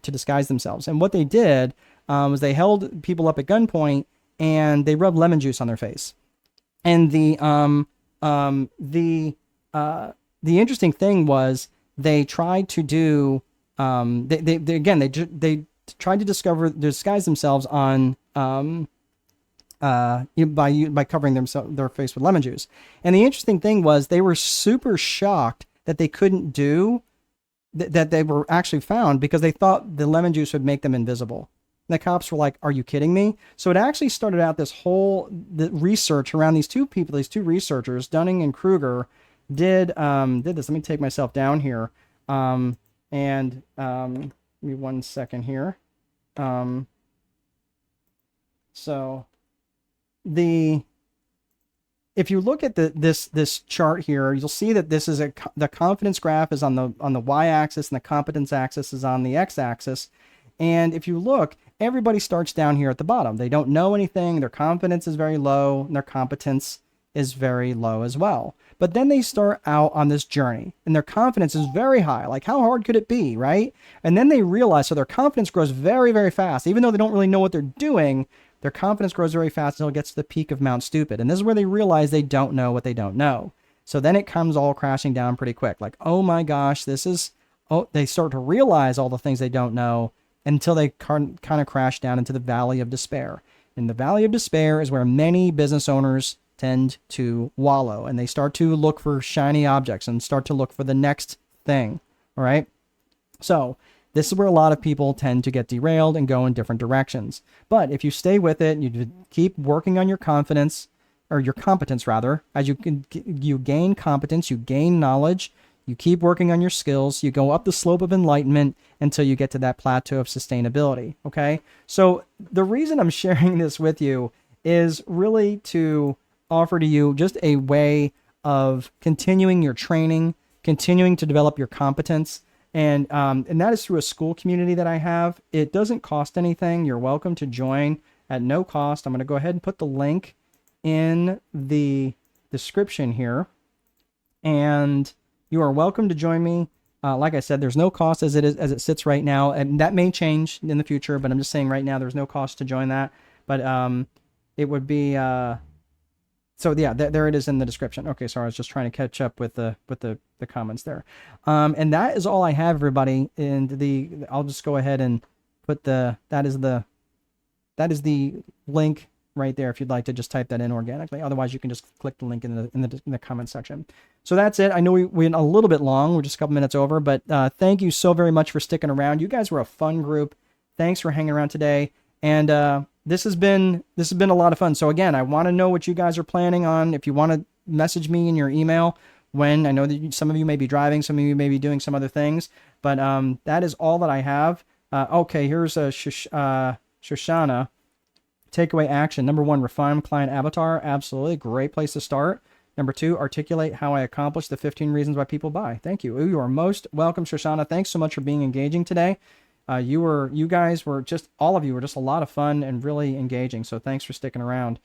disguise themselves. And what they did was they held people up at gunpoint and they rubbed lemon juice on their face. And the interesting thing was they tried to do they tried to disguise themselves on by covering their face with lemon juice. And the interesting thing was they were super shocked that they couldn't do that. They were actually found because they thought the lemon juice would make them invisible. And the cops were like, "Are you kidding me?" So it actually started out the research around these two people, these two researchers, Dunning and Kruger, did this. Let me take myself down here. Give me 1 second here. So if you look at this chart here, you'll see that this is the confidence graph is on the y-axis and the competence axis is on the x-axis. And if you look, everybody starts down here at the bottom. They don't know anything. Their confidence is very low, and their competence is very low as well. But then they start out on this journey and their confidence is very high. Like, how hard could it be, right? And then they realize, so their confidence grows very, very fast. Even though they don't really know what they're doing, their confidence grows very fast until it gets to the peak of Mount Stupid. And this is where they realize they don't know what they don't know. So then it comes all crashing down pretty quick. Like, oh my gosh, they start to realize all the things they don't know until they kind of crash down into the valley of despair. And the valley of despair is where many business owners tend to wallow, and they start to look for shiny objects and start to look for the next thing. All right. So this is where a lot of people tend to get derailed and go in different directions. But if you stay with it, you keep working on your confidence, or your competence rather, as you gain competence, you gain knowledge, you keep working on your skills, you go up the slope of enlightenment until you get to that plateau of sustainability. Okay. So the reason I'm sharing this with you is really to offer to you just a way of continuing your training, continuing to develop your competence. And that is through a school community that I have. It doesn't cost anything. You're welcome to join at no cost. I'm going to go ahead and put the link in the description here, and you are welcome to join me. Like I said, there's no cost as it sits right now, and that may change in the future, but I'm just saying right now there's no cost to join that. But it would be so yeah, there it is in the description. Okay, sorry, I was just trying to catch up with the comments there. And that is all I have, everybody. And I'll just go ahead and put that is the link right there if you'd like to just type that in organically. Otherwise, you can just click the link in the comment section. So that's it. I know we went a little bit long. We're just a couple minutes over, but thank you so very much for sticking around. You guys were a fun group. Thanks for hanging around today. And this has been a lot of fun. So again, I want to know what you guys are planning on. If you want to message me in your email, when I know that some of you may be driving, some of you may be doing some other things, but that is all that I have. Okay, here's a Shoshana. Takeaway action. Number 1, refine client avatar. Absolutely. Great place to start. Number 2, articulate how I accomplish the 15 reasons why people buy. Thank you. You are most welcome, Shoshana. Thanks so much for being engaging today. You guys were just, all of you were just a lot of fun and really engaging. So thanks for sticking around.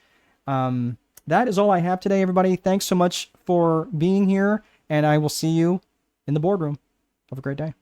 That is all I have today, everybody. Thanks so much for being here, and I will see you in the boardroom. Have a great day.